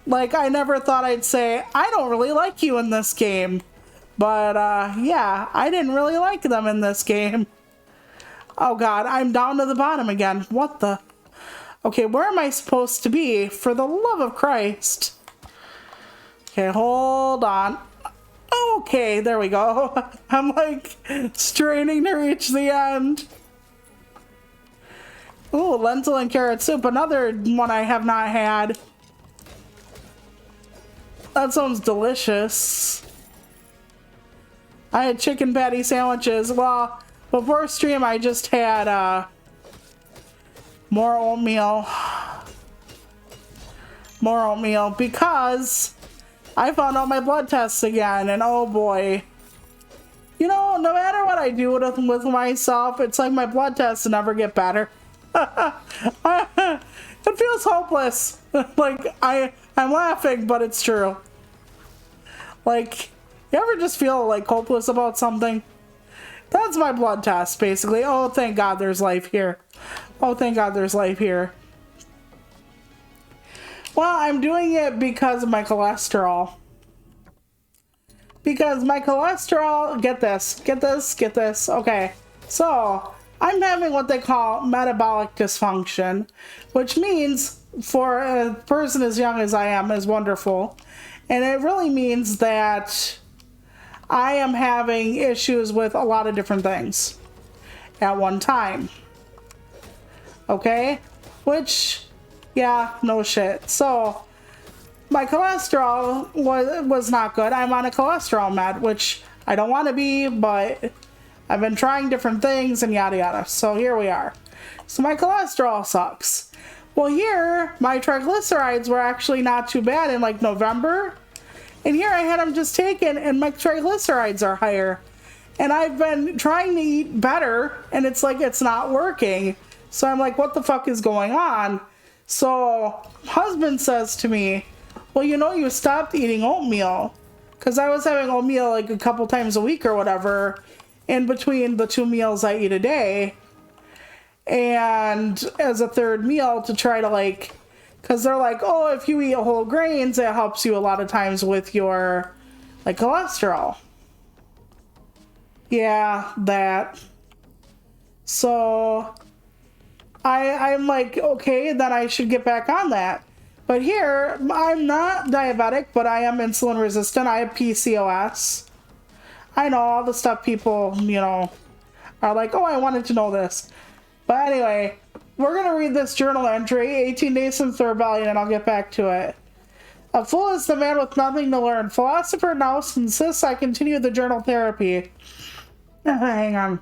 Like, I never thought I'd say, I don't really like you in this game. But, yeah, I didn't really like them in this game. Oh god, I'm down to the bottom again. What the? Okay, where am I supposed to be? For the love of Christ. Okay, hold on. Okay, there we go. I'm like straining to reach the end. Ooh, lentil and carrot soup, another one I have not had. That sounds delicious. I had chicken patty sandwiches. Well, before stream I just had more oatmeal. More oatmeal because I found out my blood tests again, and oh boy. You know, no matter what I do with myself, it's like my blood tests never get better. It feels hopeless. Like, I'm laughing, but it's true. Like, you ever just feel, like, hopeless about something? That's my blood test, basically. Oh, thank God there's life here. Oh, thank God there's life here. Well, I'm doing it because of my cholesterol. Because my cholesterol, get this. Okay, so I'm having what they call metabolic dysfunction, which means for a person as young as I am is wonderful. And it really means that I am having issues with a lot of different things at one time. Okay? Which, yeah, no shit. So, my cholesterol was not good. I'm on a cholesterol med, which I don't want to be, but I've been trying different things and yada yada. So here we are. So my cholesterol sucks. Well, here, my triglycerides were actually not too bad in like November. And here I had them just taken and my triglycerides are higher. And I've been trying to eat better and it's like it's not working. So I'm like, what the fuck is going on? So husband says to me, well, you know, you stopped eating oatmeal. Because I was having oatmeal like a couple times a week or whatever in between the 2 meals I eat a day. And as a third meal to try to like, because they're like, oh, if you eat whole grains, it helps you a lot of times with your like cholesterol. Yeah, that. So I'm like, okay, then I should get back on that. But here, I'm not diabetic, but I am insulin resistant. I have PCOS. I know all the stuff people, you know, are like, oh, I wanted to know this. But anyway, we're going to read this journal entry, 18 days since the rebellion, and I'll get back to it. A fool is the man with nothing to learn. Philosopher Naus insists I continue the journal therapy. Hang on.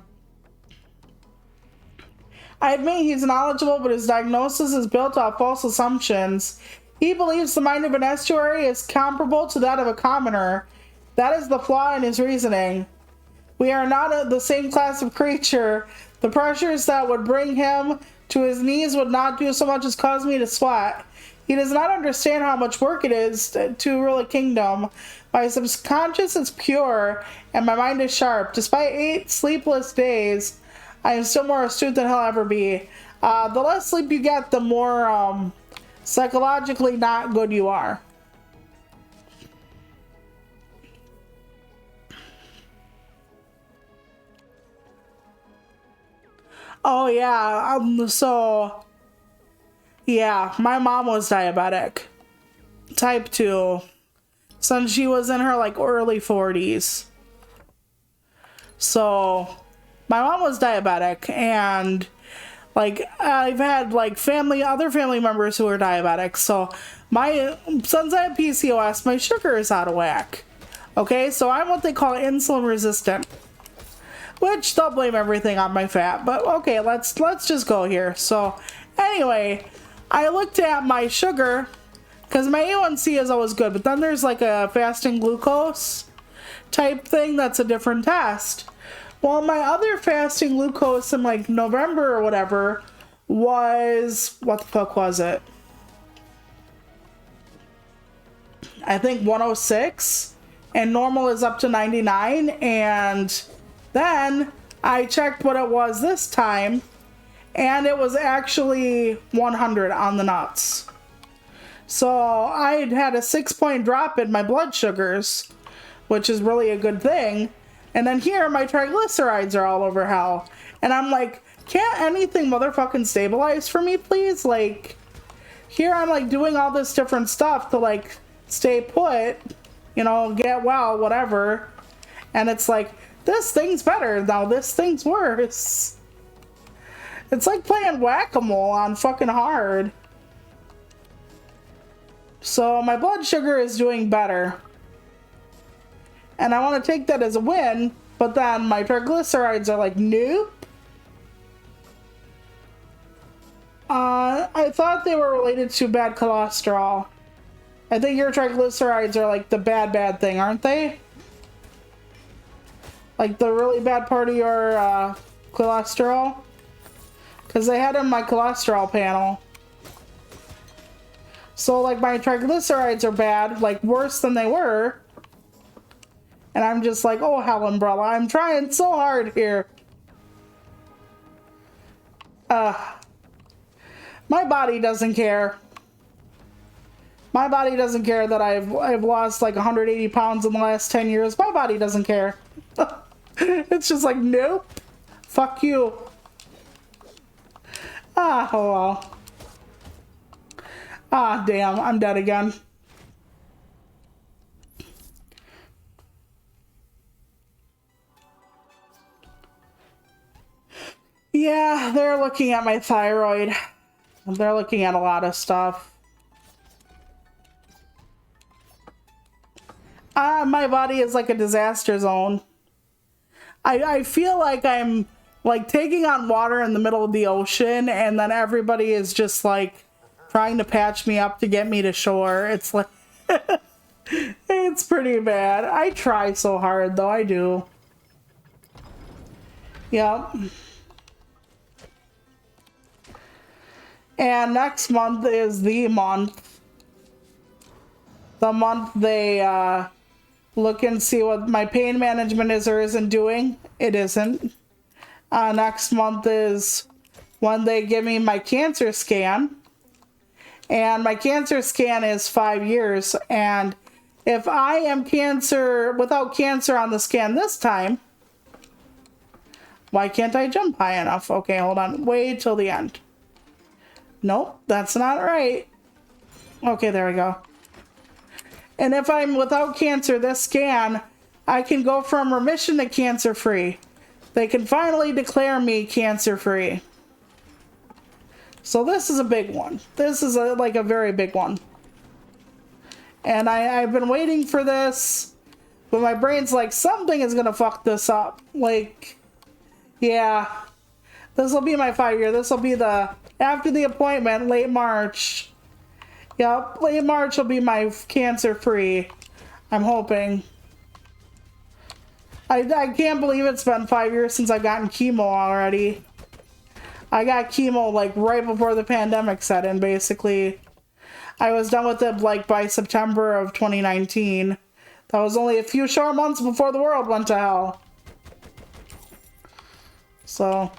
I admit he's knowledgeable, but his diagnosis is built off false assumptions. He believes the mind of an estuary is comparable to that of a commoner. That is the flaw in his reasoning. We are not the same class of creature. The pressures that would bring him to his knees would not do so much as cause me to sweat. He does not understand how much work it is to rule a kingdom. My subconscious is pure, and my mind is sharp. Despite 8 sleepless days, I am still more astute than he'll ever be. The less sleep you get, the more psychologically not good you are. Oh yeah, so yeah, my mom was diabetic, type 2, since she was in her like early 40s. So my mom was diabetic, and like I've had like other family members who are diabetic. So since I have PCOS, my sugar is out of whack. Okay, so I'm what they call insulin resistant, which they'll blame everything on my fat, but okay, let's just go here. So anyway, I looked at my sugar because my A1C is always good, but then there's like a fasting glucose type thing that's a different test. Well, my other fasting glucose in like November or whatever was, what the fuck was it? I think 106, and normal is up to 99, and then I checked what it was this time, and it was actually 100 on the nuts. So I had a 6-point drop in my blood sugars, which is really a good thing. And then here, my triglycerides are all over hell. And I'm like, can't anything motherfucking stabilize for me, please? Like, here I'm like doing all this different stuff to like stay put, you know, get well, whatever. And it's like, this thing's better, now this thing's worse. It's like playing whack-a-mole on fucking hard. So my blood sugar is doing better. And I want to take that as a win, but then my triglycerides are like, nope. I thought they were related to bad cholesterol. I think your triglycerides are like the bad thing, aren't they? Like the really bad part of your cholesterol? Because they had in my cholesterol panel. So like my triglycerides are bad, like worse than they were. And I'm just like, oh hell umbrella, I'm trying so hard here. My body doesn't care. My body doesn't care that I've lost like 180 pounds in the last 10 years. My body doesn't care. It's just like, nope. Fuck you. Oh well. Damn, I'm dead again. Yeah, they're looking at my thyroid. They're looking at a lot of stuff. My body is like a disaster zone. I feel like I'm like taking on water in the middle of the ocean, and then everybody is just like trying to patch me up to get me to shore. It's like it's pretty bad. I try so hard though, I do. Yep. And next month is the month they look and see what my pain management is or isn't doing. It isn't. Next month is when they give me my cancer scan. And my cancer scan is 5 years. And if I am without cancer on the scan this time, why can't I jump high enough? Okay, hold on. Wait till the end. Nope, that's not right. Okay, there we go. And if I'm without cancer this scan, I can go from remission to cancer-free. They can finally declare me cancer-free. So this is a big one. This is like a very big one. And I've been waiting for this, but my brain's like, something is gonna fuck this up. Like, yeah. This will be my 5 year. This will be after the appointment, late March. Yep, late March will be my cancer-free. I'm hoping. I can't believe it's been 5 years since I've gotten chemo already. I got chemo like right before the pandemic set in, basically. I was done with it like by September of 2019. That was only a few short months before the world went to hell. So,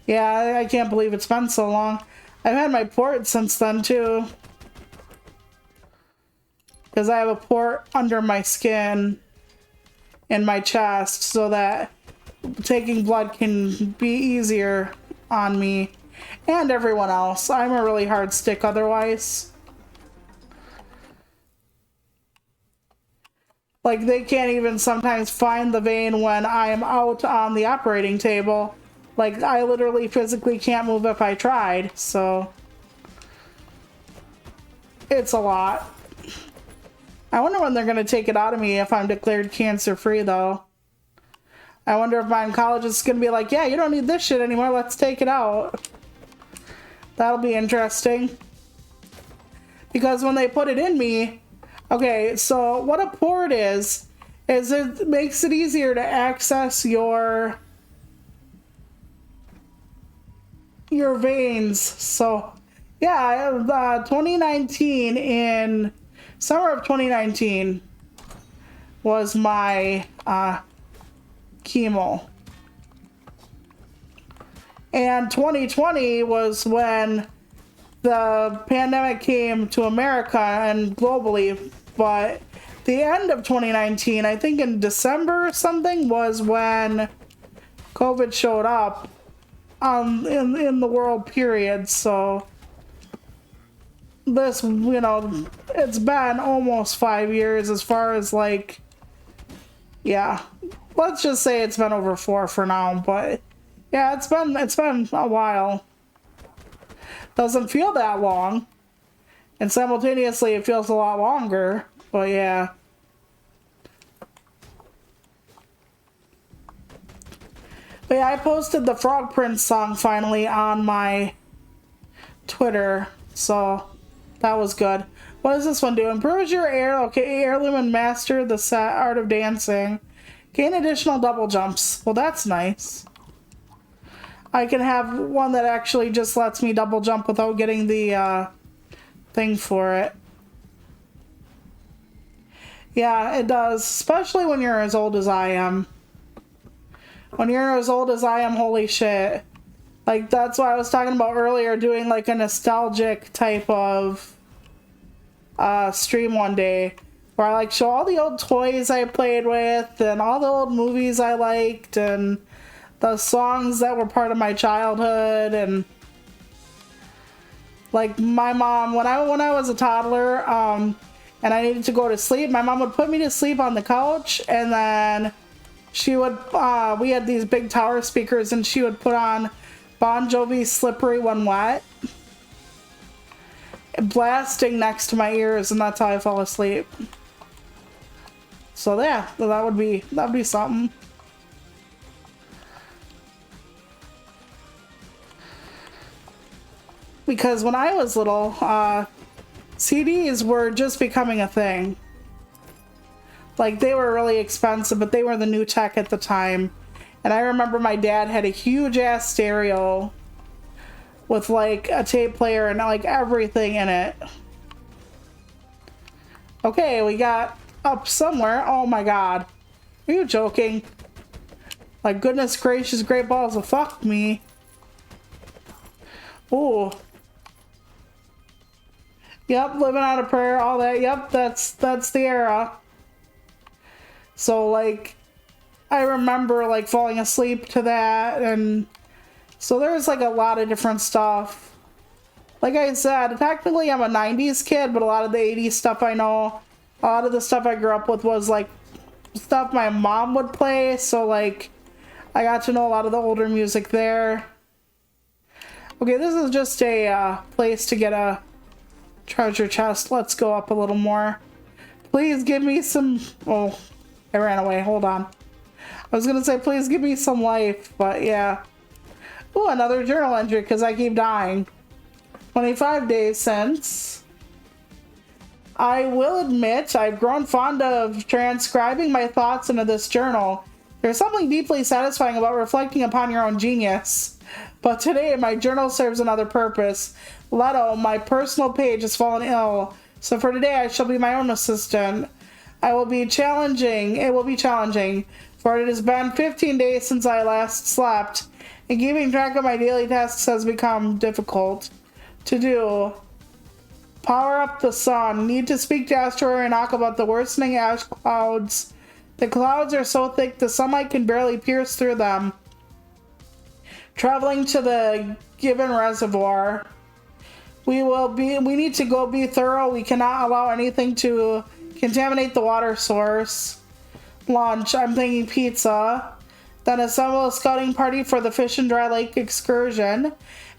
yeah, I can't believe it's been so long. I've had my port since then too. Because I have a port under my skin in my chest so that taking blood can be easier on me and everyone else. I'm a really hard stick otherwise. Like, they can't even sometimes find the vein when I'm out on the operating table. Like, I literally physically can't move if I tried, so it's a lot. I wonder when they're going to take it out of me if I'm declared cancer-free, though. I wonder if my oncologist is going to be like, yeah, you don't need this shit anymore, let's take it out. That'll be interesting. Because when they put it in me, okay, so what a port is it makes it easier to access your veins. So, yeah, 2019, in summer of 2019 was my chemo. And 2020 was when the pandemic came to America and globally, but the end of 2019, I think in December or something, was when COVID showed up in the world, period. So this, you know, it's been almost 5 years as far as like, yeah, let's just say it's been over 4 for now, but yeah, it's been a while. Doesn't feel that long, and simultaneously it feels a lot longer, but yeah. But yeah, I posted the Frog Prince song finally on my Twitter, so that was good. What is this one doing? Improves your heirloom and master the art of dancing. Gain additional double jumps. Well, that's nice. I can have one that actually just lets me double jump without getting the thing for it. Yeah, it does, especially when you're as old as I am. When you're as old as I am, holy shit. Like, that's what I was talking about earlier, doing like a nostalgic type of stream one day, where I like show all the old toys I played with and all the old movies I liked and the songs that were part of my childhood. And like my mom, when I was a toddler, and I needed to go to sleep, my mom would put me to sleep on the couch, and then she would, we had these big tower speakers, and she would put on Bon Jovi's Slippery When Wet, blasting next to my ears, and that's how I fell asleep. So yeah, that'd be something. Because when I was little, CDs were just becoming a thing. Like, they were really expensive, but they were the new tech at the time. And I remember my dad had a huge ass stereo with like a tape player and like everything in it. Okay, we got up somewhere. Oh my god. Are you joking? Like, goodness gracious, great balls of fuck me. Ooh. Yep, living on a prayer, all that. Yep, that's the era. So like, I remember like falling asleep to that, and so there's like a lot of different stuff. Like I said, technically I'm a 90s kid, but a lot of the 80s stuff I know, a lot of the stuff I grew up with was like stuff my mom would play, so like I got to know a lot of the older music there. Okay, this is just a place to get a treasure chest. Let's go up a little more. Please give me some... Oh, I ran away. Hold on. I was gonna say, please give me some life, but yeah. Ooh, another journal entry, because I keep dying. 25 days since. I will admit, I've grown fond of transcribing my thoughts into this journal. There's something deeply satisfying about reflecting upon your own genius. But today, my journal serves another purpose. Leto, my personal page, has fallen ill. So for today, I shall be my own assistant. It will be challenging, for it has been 15 days since I last slept, and keeping track of my daily tasks has become difficult to do. Power up the sun. Need to speak to Asteroid and Ak about the worsening ash clouds. The clouds are so thick the sunlight can barely pierce through them. Traveling to the Gibbon Reservoir. We need to go be thorough. We cannot allow anything to contaminate the water source. Lunch. I'm thinking pizza. Then assemble a scouting party for the Fish and Dry Lake excursion.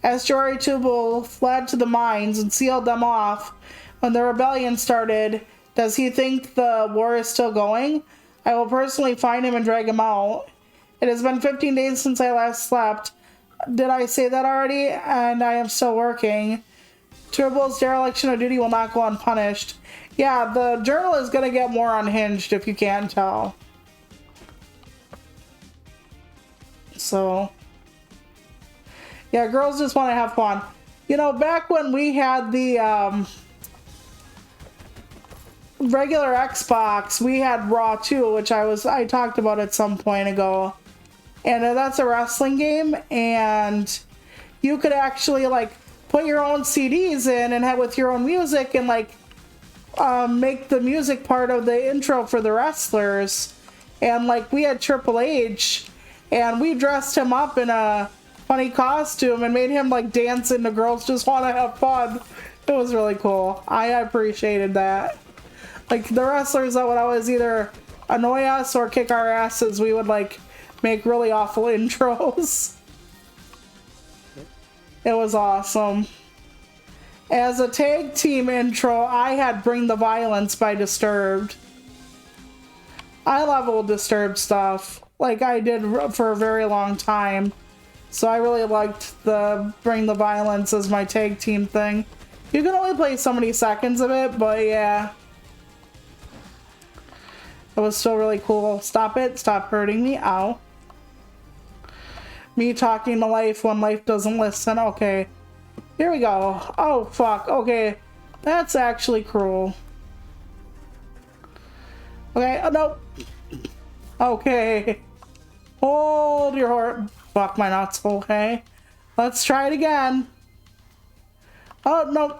Asteroid Tubal fled to the mines and sealed them off. When the rebellion started, does he think the war is still going? I will personally find him and drag him out. It has been 15 days since I last slept. Did I say that already? And I am still working. Turbo's dereliction of duty will not go unpunished. Yeah, the journal is going to get more unhinged if you can't tell. So, yeah, girls just want to have fun. You know, back when we had the regular Xbox, we had Raw 2, which I talked about at some point ago. And that's a wrestling game, and you could actually, like, put your own CDs in and have with your own music and, like, make the music part of the intro for the wrestlers. And, like, we had Triple H, and we dressed him up in a funny costume and made him, like, dance into Girls Just Want to Have Fun. It was really cool. I appreciated that. Like, the wrestlers that would always either annoy us or kick our asses, we would, like, make really awful intros. It was awesome. As a tag team intro, I had Bring the Violence by Disturbed. I love old Disturbed stuff. Like I did for a very long time. So I really liked the Bring the Violence as my tag team thing. You can only play so many seconds of it, but yeah. It was still really cool. Stop it. Stop hurting me. Ow. Me talking to life when life doesn't listen. Okay. Here we go. Oh, fuck. Okay. That's actually cruel. Okay. Oh, no. Okay. Hold your heart. Fuck my nuts. Okay. Let's try it again. Oh, no.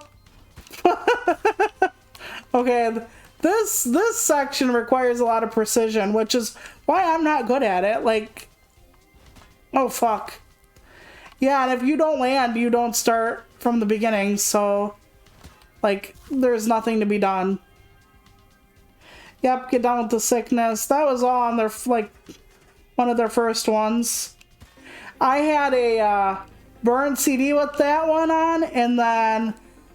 Okay. This section requires a lot of precision, which is why I'm not good at it. Like, oh, fuck. Yeah, and if you don't land, you don't start from the beginning, so, like, there's nothing to be done. Yep, Get Down with the Sickness. That was all on their, like, one of their first ones. I had a Burn CD with that one on, and then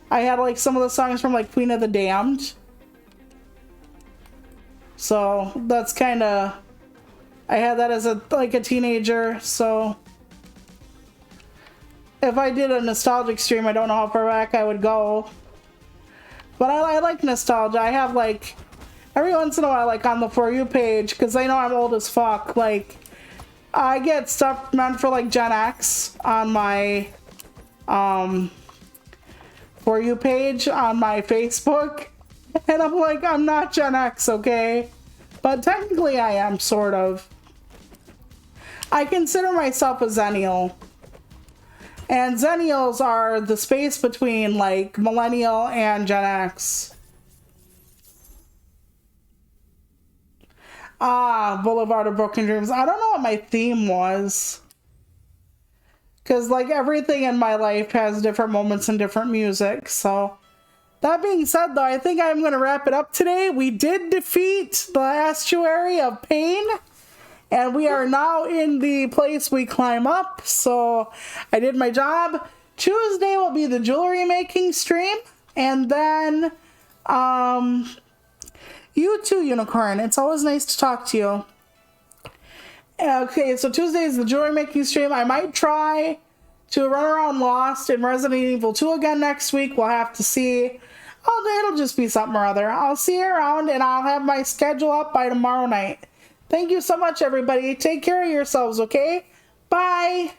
I had, like, some of the songs from, like, Queen of the Damned. So, that's kind of... I had that as a teenager, so... If I did a nostalgic stream, I don't know how far back I would go. But I like nostalgia. I have, like... Every once in a while, like, on the For You page, because I know I'm old as fuck, like... I get stuff meant for, like, Gen X on my... For You page on my Facebook. And I'm like, I'm not Gen X, okay? But technically I am, sort of. I consider myself a Zennial. And Zennials are the space between, like, Millennial and Gen X. Ah, Boulevard of Broken Dreams. I don't know what my theme was. Because, like, everything in my life has different moments and different music, so... That being said, though, I think I'm going to wrap it up today. We did defeat the Estuary of Pain, and we are now in the place we climb up, so I did my job. Tuesday will be the jewelry making stream, and then, you too, Unicorn. It's always nice to talk to you. Okay, so Tuesday is the jewelry making stream. I might try to run around Lost in Resident Evil 2 again next week. We'll have to see. Oh, it'll just be something or other. I'll see you around, and I'll have my schedule up by tomorrow night. Thank you so much, everybody. Take care of yourselves, okay? Bye!